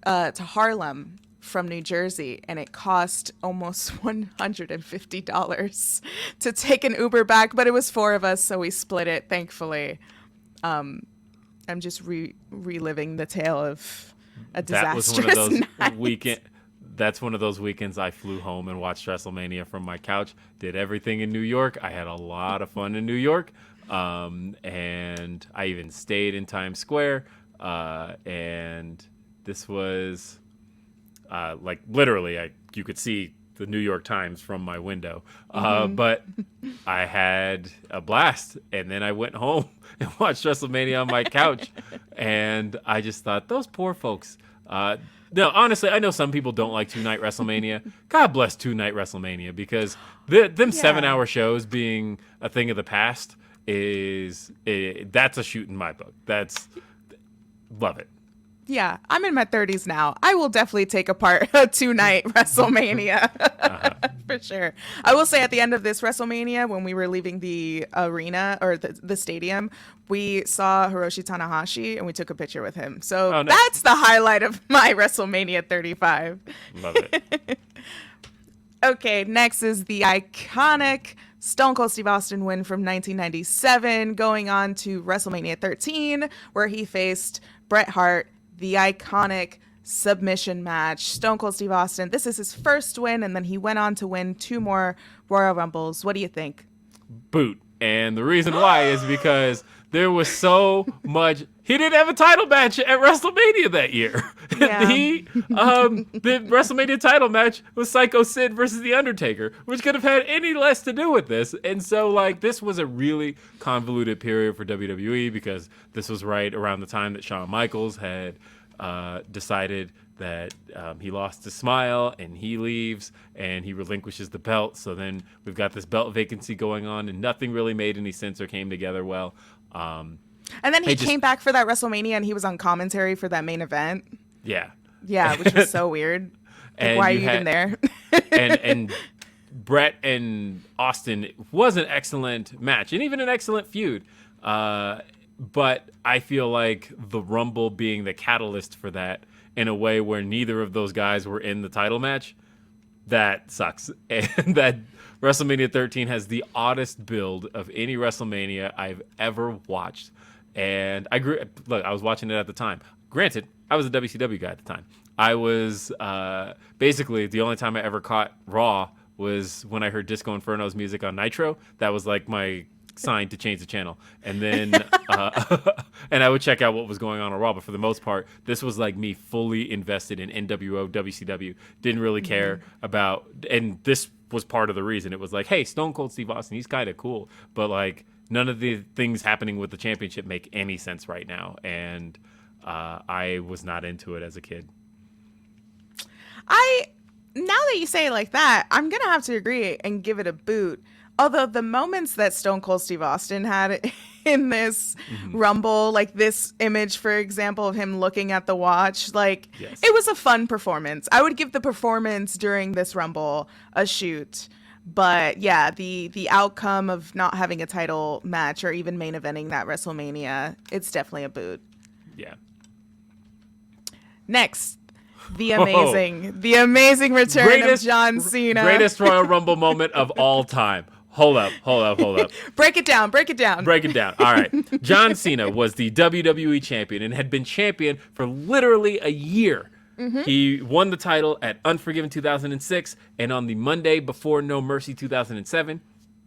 to Harlem from New Jersey, and it cost almost $150 to take an Uber back, but it was 4 of us, so we split it, thankfully. I'm just reliving the tale of a disastrous That was one of those night. That's one of those weekends I flew home and watched WrestleMania from my couch. Did everything in New York. I had a lot of fun in New York, and I even stayed in Times Square. And this was like literally, you could see the New York Times from my window. But I had a blast, and then I went home and watched WrestleMania on my couch, and I just thought, those poor folks. No, honestly, I know some people don't like two-night WrestleMania. God bless two-night WrestleMania, because them 7-hour shows being a thing of the past that's a shoot in my book. Love it. Yeah, I'm in my 30s now. I will definitely take apart a 2-night WrestleMania for sure. I will say at the end of this WrestleMania, when we were leaving the arena or the stadium, we saw Hiroshi Tanahashi and we took a picture with him. So that's the highlight of my WrestleMania 35. Love it. Okay, next is the iconic Stone Cold Steve Austin win from 1997, going on to WrestleMania 13, where he faced Bret Hart. The iconic submission match. Stone Cold Steve Austin, this is his first win, and then he went on to win 2 more Royal Rumbles. What do you think? Boot. And the reason why is because there was so much. He didn't have a title match at WrestleMania that year. Yeah. The WrestleMania title match was Psycho Sid versus The Undertaker, which could have had any less to do with this. And so, this was a really convoluted period for WWE, because this was right around the time that Shawn Michaels had decided that he lost his smile and he leaves and he relinquishes the belt. So then we've got this belt vacancy going on, and nothing really made any sense or came together well. And then he came back for that WrestleMania, and he was on commentary for that main event. Yeah. Yeah, which was so weird. Why are you even there? and Brett and Austin was an excellent match, and even an excellent feud. But I feel like the Rumble being the catalyst for that, in a way where neither of those guys were in the title match, that sucks. And that WrestleMania 13 has the oddest build of any WrestleMania I've ever watched. And I was watching it at the time. Granted, I was a WCW guy at the time. I was basically the only time I ever caught Raw was when I heard Disco Inferno's music on Nitro. That was like my sign to change the channel, and then and I would check out what was going on Raw. But for the most part, this was like me fully invested in NWO, WCW. Didn't really care about, and this was part of the reason. It was like, hey, Stone Cold Steve Austin, he's kind of cool, but like none of the things happening with the championship make any sense right now, and I was not into it as a kid. Now that you say it like that, I'm gonna have to agree and give it a boot. Although the moments that Stone Cold Steve Austin had in this Rumble, like this image, for example, of him looking at the watch, it was a fun performance. I would give the performance during this Rumble a shoot. But yeah, the outcome of not having a title match or even main eventing that WrestleMania, it's definitely a boot. Yeah. Next, the amazing return of John Cena. Greatest Royal Rumble moment of all time. Hold up. Break it down. All right. John Cena was the WWE champion and had been champion for literally a year. He won the title at Unforgiven 2006, and on the Monday before No Mercy 2007,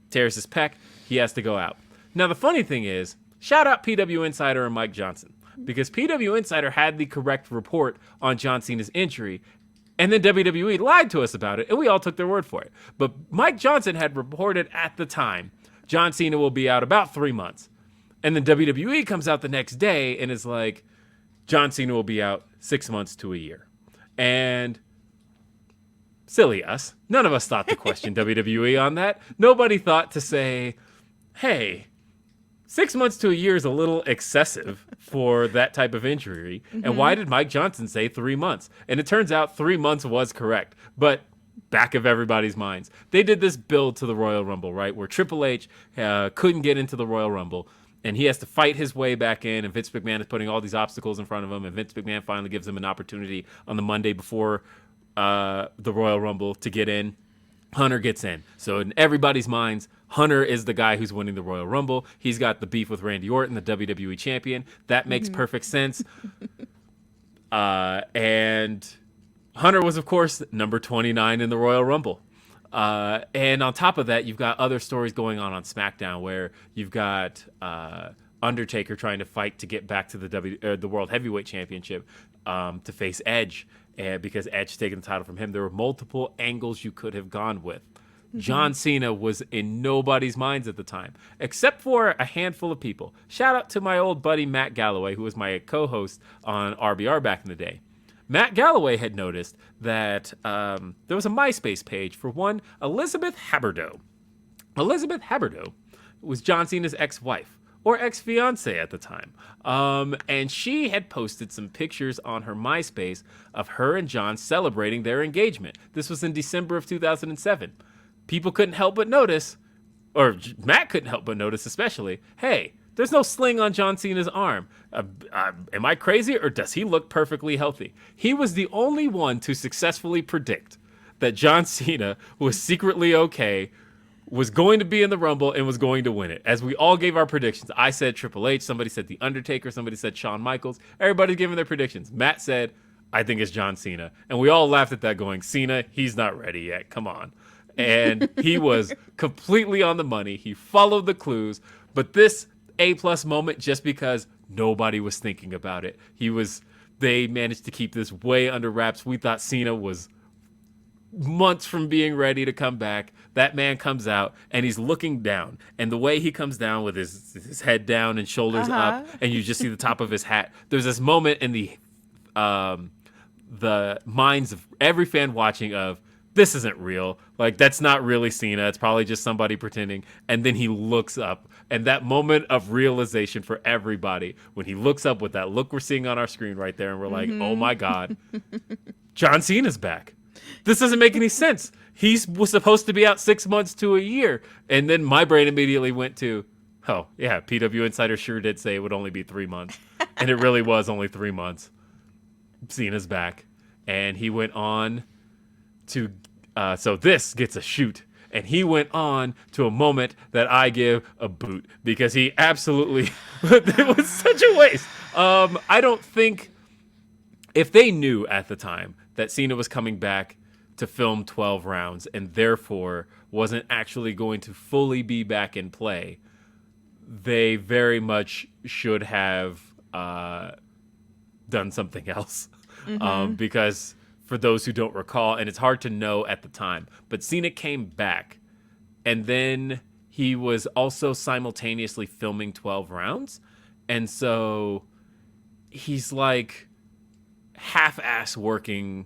tears his pec. He has to go out. Now, the funny thing is, shout out PW Insider and Mike Johnson. because PW Insider had the correct report on John Cena's injury, and then WWE lied to us about it, and we all took their word for it. But Mike Johnson had reported at the time, John Cena will be out about 3 months. And then WWE comes out the next day and is like, John Cena will be out 6 months to a year. And silly us. None of us thought to question WWE on that. Nobody thought to say, hey, 6 months to a year is a little excessive for that type of injury. Mm-hmm. And why did Mike Johnson say 3 months? And it turns out 3 months was correct. But back of everybody's minds, they did this build to the Royal Rumble, right? Where Triple H couldn't get into the Royal Rumble. And he has to fight his way back in, and Vince McMahon is putting all these obstacles in front of him, and Vince McMahon finally gives him an opportunity on the Monday before the Royal Rumble to get in. Hunter gets in. So in everybody's minds, Hunter is the guy who's winning the Royal Rumble. He's got the beef with Randy Orton, the WWE champion. That makes perfect sense. And Hunter was, of course, number 29 in the Royal Rumble. And on top of that, you've got other stories going on SmackDown where you've got Undertaker trying to fight to get back to the World Heavyweight Championship to face Edge, because Edge taking the title from him. There were multiple angles you could have gone with. Mm-hmm. John Cena was in nobody's minds at the time, except for a handful of people. Shout out to my old buddy Matt Galloway, who was my co-host on RBR back in the day. Matt Galloway had noticed that there was a MySpace page for one Elizabeth Haberdo. Elizabeth Haberdo was John Cena's ex-wife, or ex-fiance at the time. And she had posted some pictures on her MySpace of her and John celebrating their engagement. This was in December of 2007. People couldn't help but notice, or Matt couldn't help but notice especially, hey, there's no sling on John Cena's arm. Am I crazy, or does he look perfectly healthy? He was the only one to successfully predict that John Cena was secretly okay, was going to be in the Rumble, and was going to win it. As we all gave our predictions, I said Triple H, somebody said The Undertaker, somebody said Shawn Michaels. Everybody's giving their predictions. Matt said, I think it's John Cena. And we all laughed at that going, Cena, he's not ready yet. Come on. And he was completely on the money. He followed the clues. But this A+ moment, just because nobody was thinking about it. They managed to keep this way under wraps. We thought Cena was months from being ready to come back. That man comes out and he's looking down, and the way he comes down with his head down and shoulders up, and you just see the top of his hat. There's this moment in the minds of every fan watching of, this isn't real. Like, that's not really Cena. It's probably just somebody pretending. And then he looks up, and that moment of realization for everybody, when he looks up with that look we're seeing on our screen right there, and we're like, oh my God, John Cena's back. This doesn't make any sense. He was supposed to be out 6 months to a year. And then my brain immediately went to, oh, yeah, PW Insider sure did say it would only be 3 months. And it really was only 3 months. Cena's back. And he went on to, so this gets a shoot. And he went on to a moment that I give a boot, because he absolutely, it was such a waste. I don't think, if they knew at the time that Cena was coming back to film 12 rounds and therefore wasn't actually going to fully be back in play, they very much should have done something else. Mm-hmm. Because for those who don't recall, and it's hard to know at the time, but Cena came back, and then he was also simultaneously filming 12 rounds. And so he's like half-ass working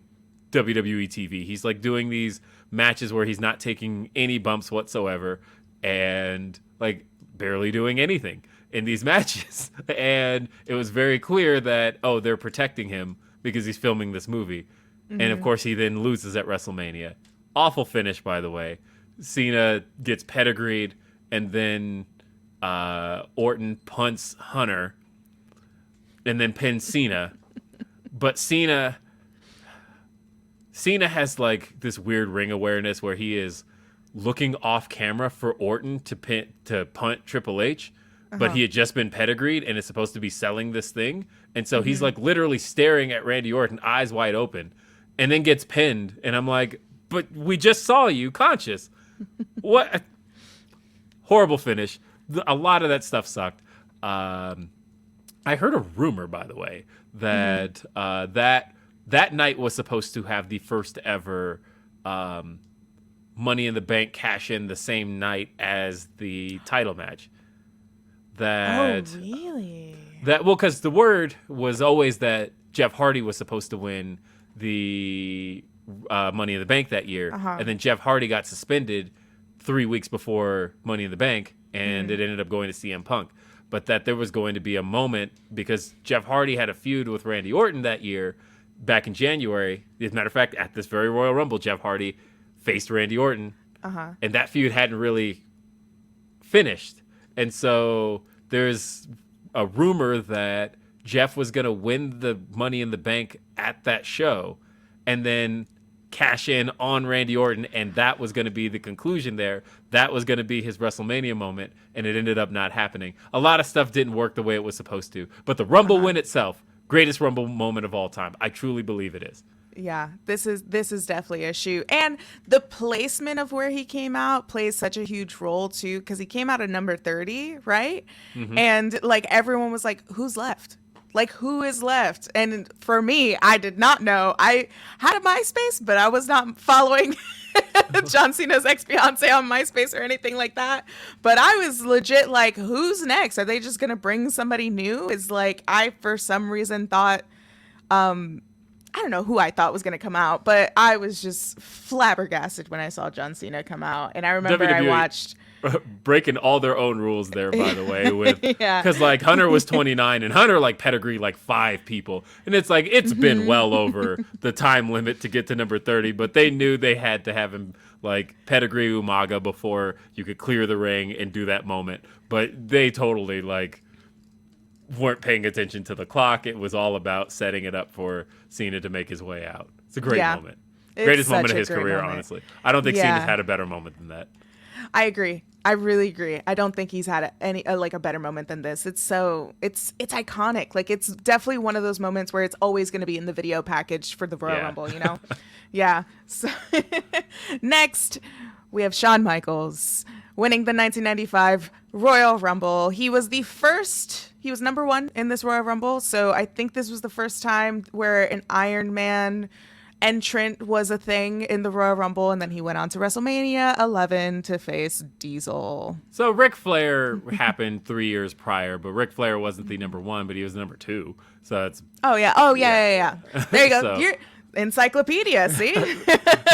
WWE TV. He's like doing these matches where he's not taking any bumps whatsoever, and like barely doing anything in these matches. And it was very clear that, oh, they're protecting him because he's filming this movie. Mm-hmm. And of course he then loses at WrestleMania. Awful finish, by the way. Cena gets pedigreed, and then Orton punts Hunter and then pins Cena. But Cena has like this weird ring awareness where he is looking off camera for Orton to punt Triple H, but he had just been pedigreed and is supposed to be selling this thing. And so he's like literally staring at Randy Orton, eyes wide open, and then gets pinned. And I'm like, but we just saw you conscious. What? Horrible finish. A lot of that stuff sucked. I heard a rumor, by the way, that that night was supposed to have the first ever Money in the Bank cash in the same night as the title match. Oh, That really? that well, because the word was always that Jeff Hardy was supposed to win the Money in the Bank that year, Uh-huh. and then Jeff Hardy got suspended 3 weeks before Money in the Bank, and it ended up going to CM Punk. But that there was going to be a moment because Jeff Hardy had a feud with Randy Orton that year, back in January. As a matter of fact, at this very Royal Rumble, Jeff Hardy faced Randy Orton, and that feud hadn't really finished. And so there's a rumor that Jeff was going to win the Money in the Bank at that show and then cash in on Randy Orton, and that was going to be the conclusion there. That was going to be his WrestleMania moment, and it ended up not happening. A lot of stuff didn't work the way it was supposed to, but the Rumble win itself, greatest Rumble moment of all time. I truly believe it is. Yeah, this is definitely a shoot. And the placement of where he came out plays such a huge role too, because he came out at number 30, right? And like everyone was like, who's left? Like, who is left? And for me, I did not know. I had a MySpace, but I was not following John Cena's ex-fiance on MySpace or anything like that. But I was legit like, who's next? Are they just gonna bring somebody new? Is like, I for some reason thought I don't know who I thought was going to come out, but I was just flabbergasted when I saw John Cena come out. And I remember I WWE watched breaking all their own rules there, by the way, with Yeah. because like Hunter was 29 and Hunter like pedigree like 5 people, and it's like it's been well over the time limit to get to number 30, but they knew they had to have him like pedigree Umaga before you could clear the ring and do that moment. But they totally like weren't paying attention to the clock. It was all about setting it up for Cena to make his way out. It's a great Yeah. moment. It's Greatest moment such of a his great career, moment. honestly. I don't think Yeah. Cena's had a better moment than that. I agree. I really agree. I don't think he's had like a better moment than this. It's iconic. Like it's definitely one of those moments where it's always going to be in the video package for the Royal Yeah. Rumble, you know? Yeah. So next, we have Shawn Michaels winning the 1995 Royal Rumble. He was number 1 in this Royal Rumble. So I think this was the first time where an Iron Man entrant was a thing in the Royal Rumble, and then he went on to WrestleMania 11 to face Diesel. So Ric Flair happened 3 years prior, but Ric Flair wasn't the number 1, but he was number 2. So that's Oh yeah. There you go. So- You're encyclopedia. See?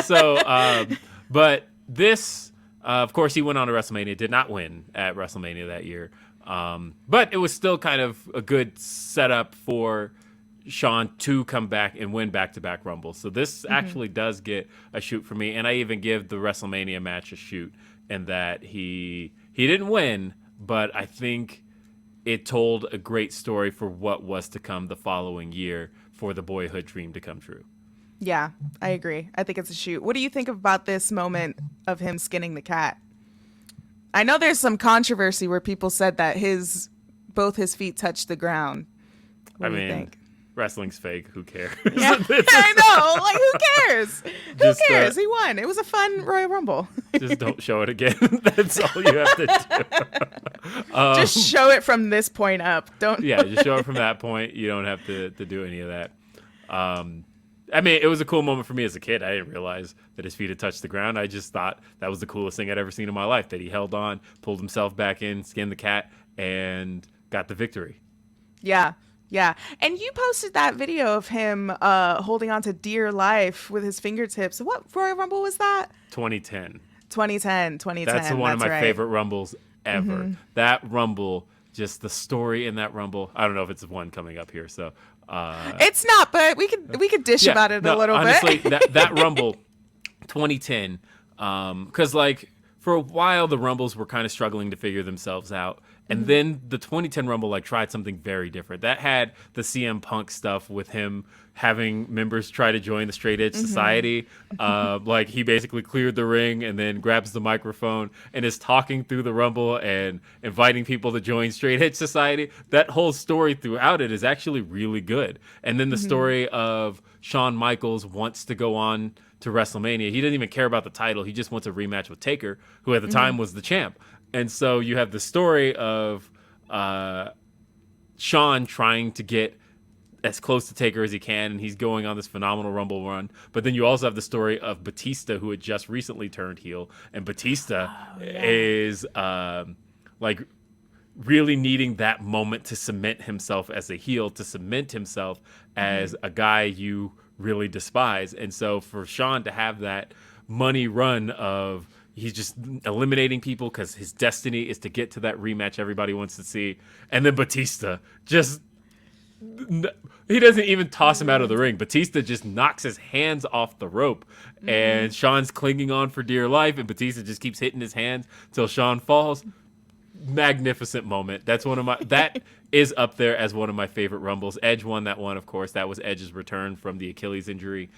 so. But this, of course, he went on to WrestleMania. Did not win at WrestleMania that year, but it was still kind of a good setup for Shawn to come back and win back-to-back Rumbles. So this actually does get a shoot for me, and I even give the WrestleMania match a shoot in that he didn't win, but I think it told a great story for what was to come the following year for the boyhood dream to come true. Yeah, I agree. I think it's a shoot. What do you think about this moment of him skinning the cat? I know there's some controversy where people said that both his feet touched the ground. What do you think? Wrestling's fake. Who cares? Yeah, I know. Like, who cares? Who Just, cares? He won. It was a fun Royal Rumble. Just don't show it again. That's all you have to do. Just show it from this point up. Don't. Yeah, just show it from that point. You don't have to do any of that. I mean, it was a cool moment for me as a kid. I didn't realize that his feet had touched the ground. I just thought that was the coolest thing I'd ever seen in my life, that he held on, pulled himself back in, skinned the cat, and got the victory. Yeah. Yeah. And you posted that video of him holding on to dear life with his fingertips. What Royal Rumble was that? 2010. 2010. That's one of my right. favorite Rumbles ever. That Rumble, just the story in that Rumble. I don't know if it's one coming up here, so It's not, but we could dish about it a little honestly, bit. that Rumble 2010, because like for a while the Rumbles were kind of struggling to figure themselves out, and then the 2010 Rumble like tried something very different. That had the CM Punk stuff with him having members try to join the Straight Edge Society. Like he basically cleared the ring and then grabs the microphone and is talking through the Rumble and inviting people to join Straight Edge Society. That whole story throughout it is actually really good. And then the story of Shawn Michaels wants to go on to WrestleMania. He didn't even care about the title. He just wants a rematch with Taker, who at the time was the champ. And so you have the story of Shawn trying to get as close to Taker as he can, and he's going on this phenomenal Rumble run. But then you also have the story of Batista, who had just recently turned heel, and Batista is like really needing that moment to cement himself as a heel, to cement himself as a guy you really despise. And so for Shawn to have that money run of he's just eliminating people because his destiny is to get to that rematch everybody wants to see, and then Batista just he doesn't even toss him out of the ring. Batista just knocks his hands off the rope, and Shawn's clinging on for dear life, and Batista just keeps hitting his hands till Shawn falls. Magnificent moment. That is up there as one of my favorite Rumbles. Edge won that one, of course. That was Edge's return from the Achilles injury.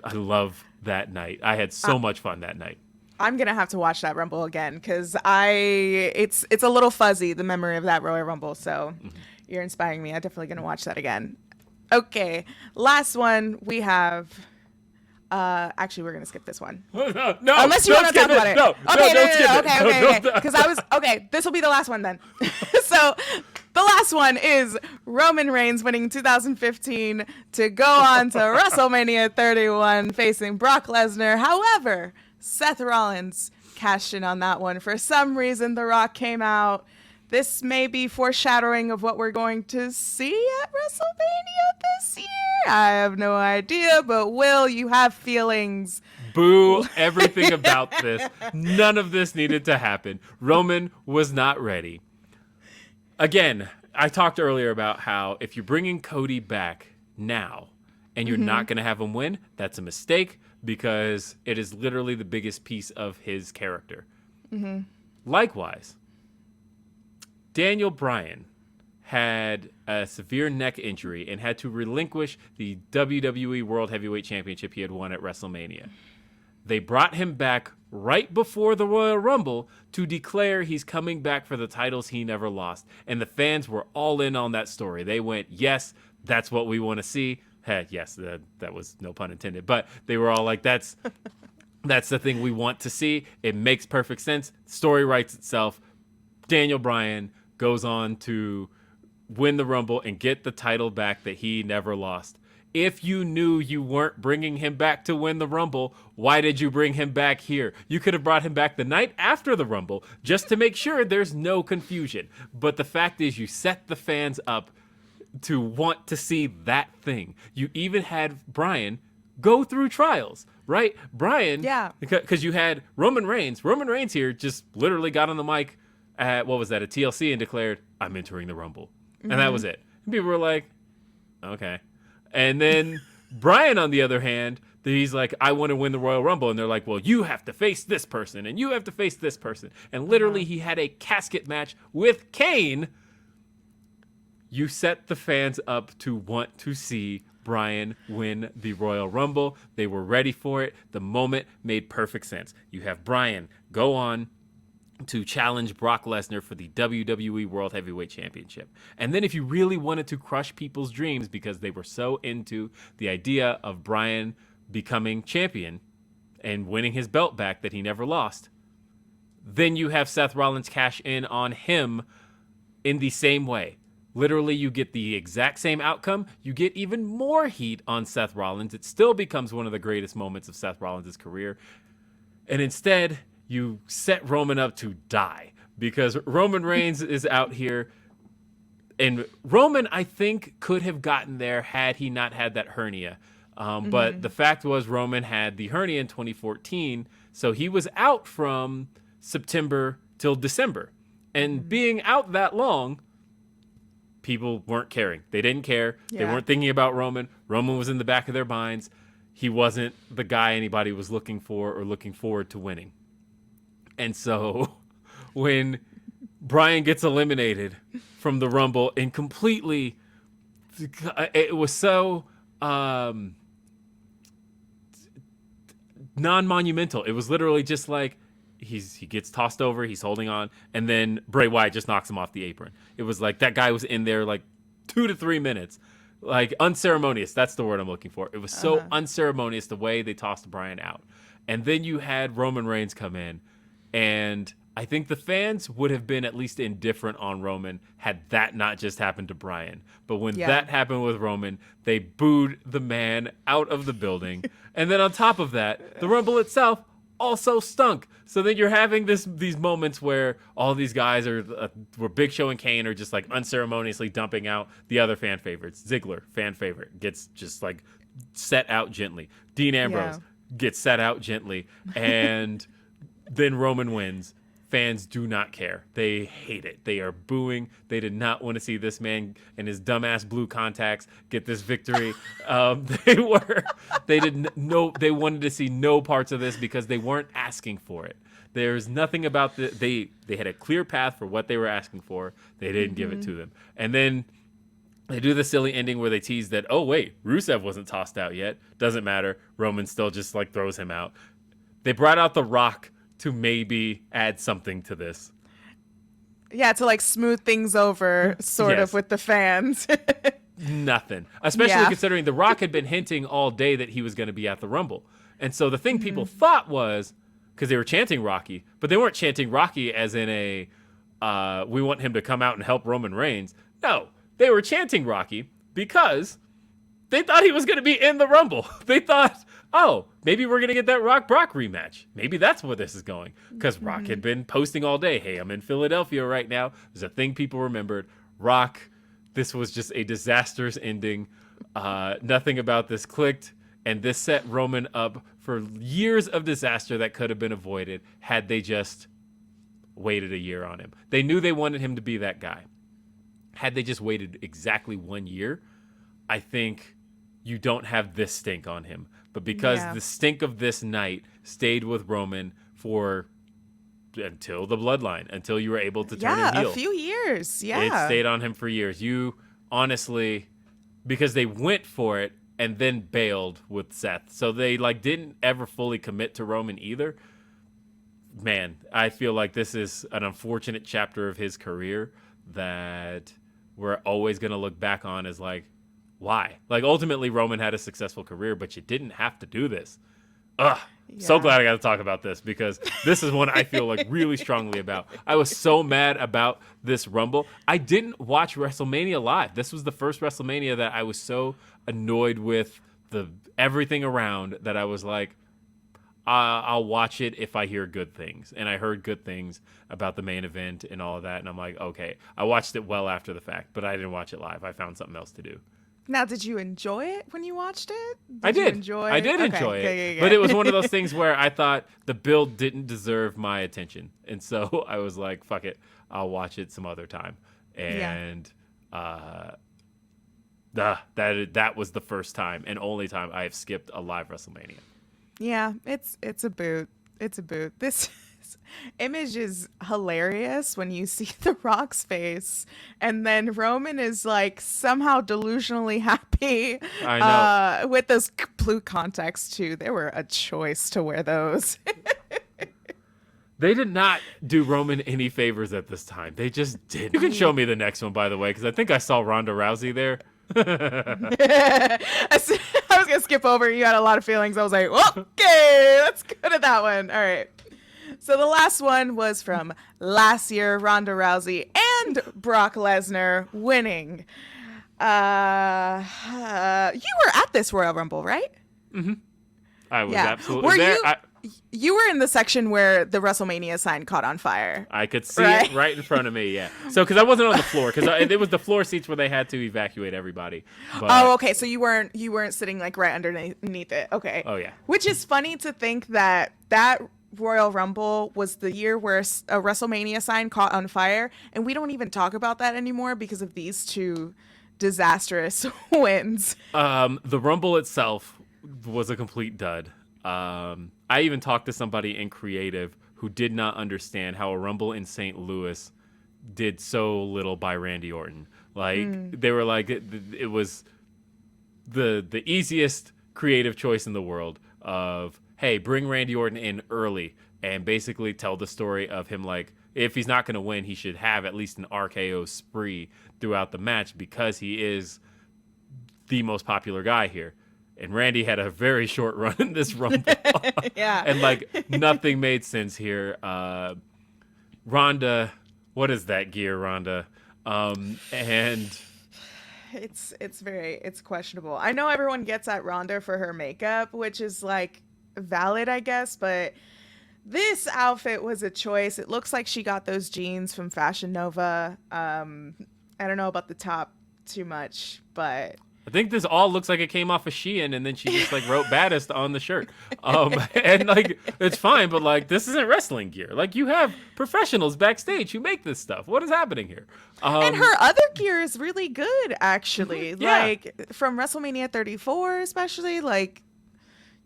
I love that night. I had so much fun that night. I'm gonna have to watch that Rumble again because it's a little fuzzy, the memory of that Royal Rumble. So you're inspiring me. I'm definitely gonna watch that again. Okay, last one we have. Actually, we're gonna skip this one. No, unless you want to talk about it. No, okay, don't skip it. Okay. Because this will be the last one then. So the last one is Roman Reigns winning 2015 to go on to WrestleMania 31 facing Brock Lesnar. However, Seth Rollins cashed in on that one. For some reason, The Rock came out. This may be foreshadowing of what we're going to see at WrestleMania this year. I have no idea, but Will, you have feelings. Boo everything about this. None of this needed to happen. Roman was not ready. Again, I talked earlier about how if you're bringing Cody back now and you're not going to have him win, that's a mistake because it is literally the biggest piece of his character. Likewise, Daniel Bryan had a severe neck injury and had to relinquish the WWE World Heavyweight Championship he had won at WrestleMania. They brought him back right before the Royal Rumble to declare he's coming back for the titles he never lost. And the fans were all in on that story. They went, yes, that's what we want to see. Yes, that was no pun intended. But they were all like, that's the thing we want to see. It makes perfect sense. Story writes itself. Daniel Bryan goes on to win the Rumble and get the title back that he never lost. If you knew you weren't bringing him back to win the Rumble, why did you bring him back here? You could have brought him back the night after the Rumble just to make sure there's no confusion. But the fact is you set the fans up to want to see that thing. You even had Bryan go through trials, right? Bryan, because you had Roman Reigns. Roman Reigns here just literally got on the mic at, what was that, a TLC, and declared, I'm entering the Rumble. And that was it. And people were like, okay. And then Bryan, on the other hand, he's like, I want to win the Royal Rumble. And they're like, well, you have to face this person, and you have to face this person. And literally, he had a casket match with Kane. You set the fans up to want to see Bryan win the Royal Rumble. They were ready for it. The moment made perfect sense. You have Bryan go on to challenge Brock Lesnar for the WWE World Heavyweight Championship. And then if you really wanted to crush people's dreams because they were so into the idea of Bryan becoming champion and winning his belt back that he never lost, then you have Seth Rollins cash in on him in the same way. Literally, you get the exact same outcome. You get even more heat on Seth Rollins. It still becomes one of the greatest moments of Seth Rollins' career. And instead, you set Roman up to die because Roman Reigns is out here. And Roman, I think, could have gotten there had he not had that hernia. But the fact was Roman had the hernia in 2014. So he was out from September till December. And being out that long, people weren't caring. They didn't care. They weren't thinking about Roman. Roman was in the back of their minds. He wasn't the guy anybody was looking for or looking forward to winning. And so when Bryan gets eliminated from the Rumble and completely, it was so non-monumental. It was literally just like he gets tossed over, he's holding on, and then Bray Wyatt just knocks him off the apron. It was like that guy was in there like 2 to 3 minutes. Like unceremonious. That's the word I'm looking for. It was so unceremonious the way they tossed Bryan out. And then you had Roman Reigns come in. And I think the fans would have been at least indifferent on Roman had that not just happened to Bryan. But when Yeah. that happened with Roman, they booed the man out of the building. And then on top of that, the Rumble itself also stunk. So then you're having these moments where all these guys where Big Show and Kane are just like unceremoniously dumping out the other fan favorites. Ziggler, fan favorite, gets just like set out gently. Dean Ambrose gets set out gently. And then Roman wins. Fans do not care. They hate it. They are booing. They did not want to see this man and his dumbass blue contacts get this victory. They didn't know. They wanted to see no parts of this because they weren't asking for it. There's nothing about they had a clear path for what they were asking for. They didn't give it to them. And then they do the silly ending where they tease that, oh wait, Rusev wasn't tossed out yet. Doesn't matter. Roman still just like throws him out. They brought out The Rock to maybe add something to this. Yeah, to like smooth things over sort of with the fans. Nothing. Especially considering The Rock had been hinting all day that he was going to be at the Rumble. And so the thing people thought was, because they were chanting Rocky, but they weren't chanting Rocky as in we want him to come out and help Roman Reigns. No, they were chanting Rocky because they thought he was going to be in the Rumble. They thought, oh, maybe we're going to get that Rock-Brock rematch. Maybe that's where this is going. Because Rock had been posting all day, hey, I'm in Philadelphia right now. There's a thing people remembered. Rock, this was just a disastrous ending. Nothing about this clicked. And this set Roman up for years of disaster that could have been avoided had they just waited a year on him. They knew they wanted him to be that guy. Had they just waited exactly 1 year, I think you don't have this stink on him. But because the stink of this night stayed with Roman until the bloodline, until you were able to turn him heel. Yeah, a few years. Yeah. It stayed on him for years. You honestly, because they went for it and then bailed with Seth. So they like didn't ever fully commit to Roman either. Man, I feel like this is an unfortunate chapter of his career that we're always going to look back on as like, why? Like, ultimately, Roman had a successful career, but you didn't have to do this. So glad I got to talk about this because this is one I feel like really strongly about. I was so mad about this Rumble. I didn't watch WrestleMania live. This was the first WrestleMania that I was so annoyed with everything around that I was like, I'll watch it if I hear good things. And I heard good things about the main event and all of that. And I'm like, okay, I watched it well after the fact, but I didn't watch it live. I found something else to do. Now, did you enjoy it when you watched it? I did. Enjoy I did enjoy it. But it was one of those things where I thought the build didn't deserve my attention. And so I was like, fuck it. I'll watch it some other time. And that was the first time and only time I have skipped a live WrestleMania. Yeah, it's a boot. It's a boot. This image is hilarious when you see The Rock's face, and then Roman is like somehow delusionally happy. I know. With those blue contacts too. They were a choice to wear those. They did not do Roman any favors at this time. They just did. You can show me the next one, by the way, because I think I saw Ronda Rousey there. I was gonna skip over. You had a lot of feelings. I was like, okay, let's go to that one. All right. So the last one was from last year, Ronda Rousey and Brock Lesnar winning. You were at this Royal Rumble, right? Mm-hmm. I was absolutely there. You were in the section where the WrestleMania sign caught on fire. I could see it right in front of me, yeah. So, because I wasn't on the floor, because it was the floor seats where they had to evacuate everybody. But, oh, okay. So you weren't sitting like right underneath it. Okay. Oh, yeah. Which is funny to think that Royal Rumble was the year where a WrestleMania sign caught on fire, and we don't even talk about that anymore because of these two disastrous wins. The Rumble itself was a complete dud. I even talked to somebody in creative who did not understand how a Rumble in St. Louis did so little by Randy Orton. Like they were like it was the easiest creative choice in the world of, hey, bring Randy Orton in early and basically tell the story of him, like, if he's not going to win, he should have at least an RKO spree throughout the match because he is the most popular guy here. And Randy had a very short run in this Rumble. Yeah. And, like, nothing made sense here. Ronda, what is that gear, Ronda? And It's questionable. I know everyone gets at Rhonda for her makeup, which is like valid, I guess, but this outfit was a choice. It looks like she got those jeans from Fashion Nova. I don't know about the top too much, but I think this all looks like it came off of Shein, and then she just like wrote "baddest" on the shirt. And like it's fine, but like this isn't wrestling gear. Like you have professionals backstage who make this stuff. What is happening here? and her other gear is really good actually. Yeah. Like from WrestleMania 34 especially, like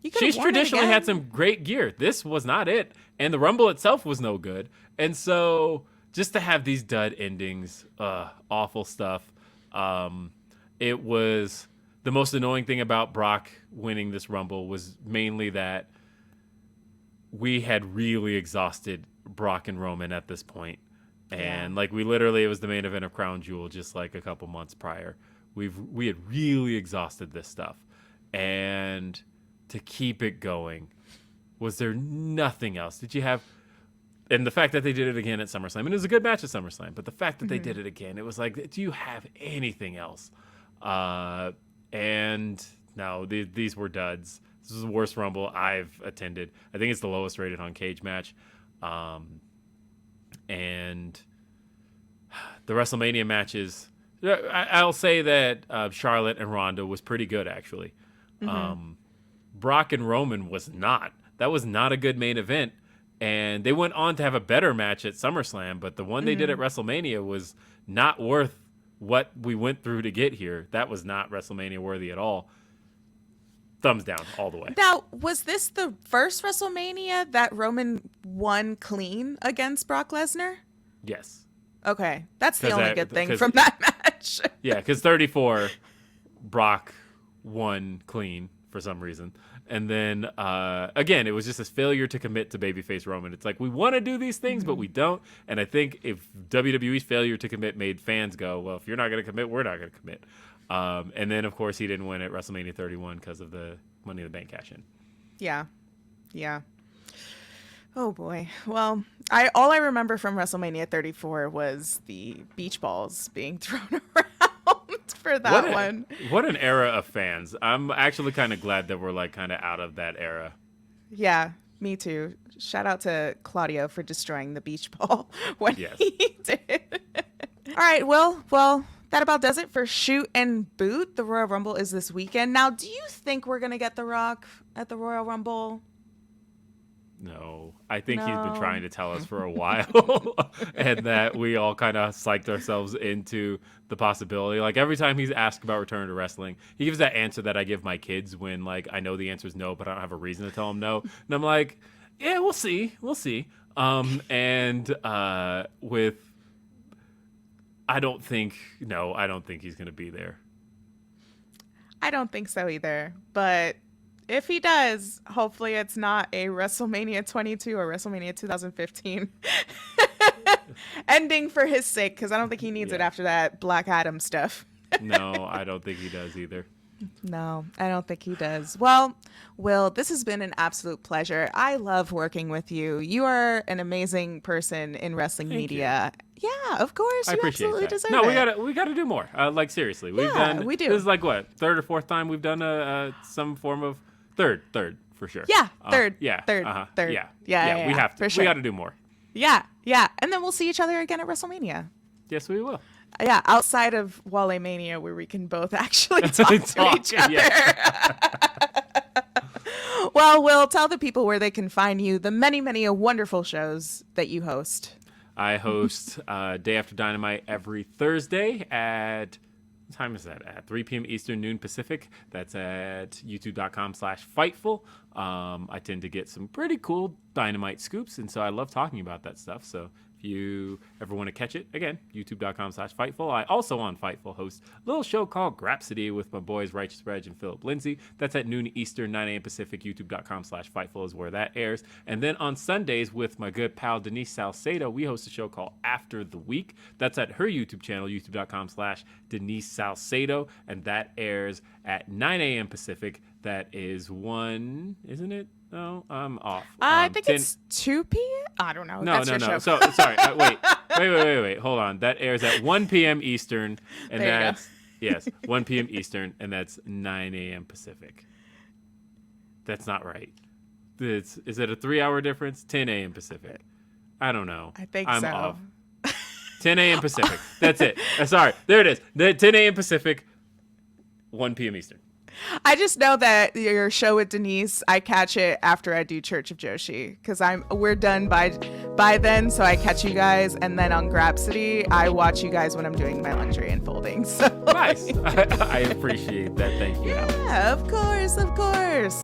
you could have She's worn it traditionally again. had some great gear. This was not it, and the Rumble itself was no good. And so just to have these dud endings, awful stuff. It was the most annoying thing about Brock winning this Rumble was mainly that we had really exhausted Brock and Roman at this point. Yeah. And like we literally, it was the main event of Crown Jewel just like a couple months prior. We had really exhausted this stuff, and to keep it going, was there nothing else? Did you have? And the fact that they did it again at SummerSlam, and it was a good match at SummerSlam, but the fact that they did it again, it was like, do you have anything else? And no, these were duds. This was the worst Rumble I've attended. I think it's the lowest rated on Cage Match. And the WrestleMania matches, I'll say that Charlotte and Ronda was pretty good, actually. Brock and Roman was not. That was not a good main event. And they went on to have a better match at SummerSlam, but the one they did at WrestleMania was not worth what we went through to get here. That was not WrestleMania worthy at all. Thumbs down all the way. Now, was this the first WrestleMania that Roman won clean against Brock Lesnar? Yes. Okay, that's the 'Cause only that- good thing 'cause- from that match. Yeah, because 34, Brock won clean for some reason. And then, again, it was just a failure to commit to babyface Roman. It's like, we want to do these things, but we don't. And I think if WWE's failure to commit made fans go, well, if you're not going to commit, we're not going to commit. And then, of course, he didn't win at WrestleMania 31 because of the Money in the Bank cash-in. Yeah, yeah. Oh boy. Well, all I remember from WrestleMania 34 was the beach balls being thrown around for that one. What an era of fans. I'm actually kind of glad that we're like kind of out of that era. Yeah, me too. Shout out to Claudio for destroying the beach ball when Yes. he did. All right, well, that about does it for Shoot and Boot. The Royal Rumble is this weekend. Now, do you think we're gonna get The Rock at the Royal Rumble? No, I think he's been No. trying to tell us for a while, and that we all kind of psyched ourselves into the possibility. Like every time he's asked about return to wrestling, he gives that answer that I give my kids when like I know the answer is no, but I don't have a reason to tell them no, and I'm like, yeah, we'll see. And with I don't think he's gonna be there. I don't think so either. But if he does, hopefully it's not a WrestleMania 22 or WrestleMania 2015 ending for his sake, because I don't think he needs it Yeah. after that Black Adam stuff. No, I don't think he does either. No, I don't think he does. Well, Will, this has been an absolute pleasure. I love working with you. You are an amazing person in wrestling Thank media. Yeah, of course. I You appreciate absolutely that. deserve No, it. we gotta do more. Like seriously, we've Yeah, done. we do. This is like what, third or fourth time we've done some form of third for sure. Yeah, third. Yeah. Third. Yeah. Yeah, We yeah, have to. for sure. We got to do more. Yeah, yeah. And then we'll see each other again at WrestleMania. Yes, we will. Yeah, outside of Wale Mania, where we can both actually talk to Talk, each other. yeah. Well, Will, tell the people where they can find you, the many, many wonderful shows that you host. I host Day After Dynamite every Thursday at. What time is that? At 3 p.m. Eastern, noon Pacific. That's at youtube.com/Fightful. I tend to get some pretty cool Dynamite scoops, and so I love talking about that stuff. So if you ever want to catch it, again, youtube.com/Fightful. I also on Fightful host a little show called Grapsody with my boys Righteous Reg and Philip Lindsay. That's at noon Eastern, 9 a.m. Pacific. youtube.com/Fightful is where that airs. And then on Sundays with my good pal Denise Salcedo, we host a show called After the Week. That's at her YouTube channel, youtube.com/Denise Salcedo, and that airs at 9 a.m. Pacific. That is 1, isn't it? No, I'm off. I think 10 it's 2 p.m. I don't know. No, That's no, your no. show. So sorry. Wait. Hold on. That airs at 1 p.m. Eastern, and There you go. that's yes, 1 p.m. Eastern, and that's 9 a.m. Pacific. That's not right. Is it a 3-hour difference? 10 a.m. Pacific. I don't know. I think I'm so. off. 10 a.m. Pacific. That's it. Sorry. There it is. 10 a.m. Pacific, 1 p.m. Eastern. I just know that your show with Denise, I catch it after I do Church of Joshi because we're done by then. So I catch you guys, and then on Grapsity, I watch you guys when I'm doing my laundry and folding. So Nice. I appreciate that. Thank you, Alex. yeah, of course.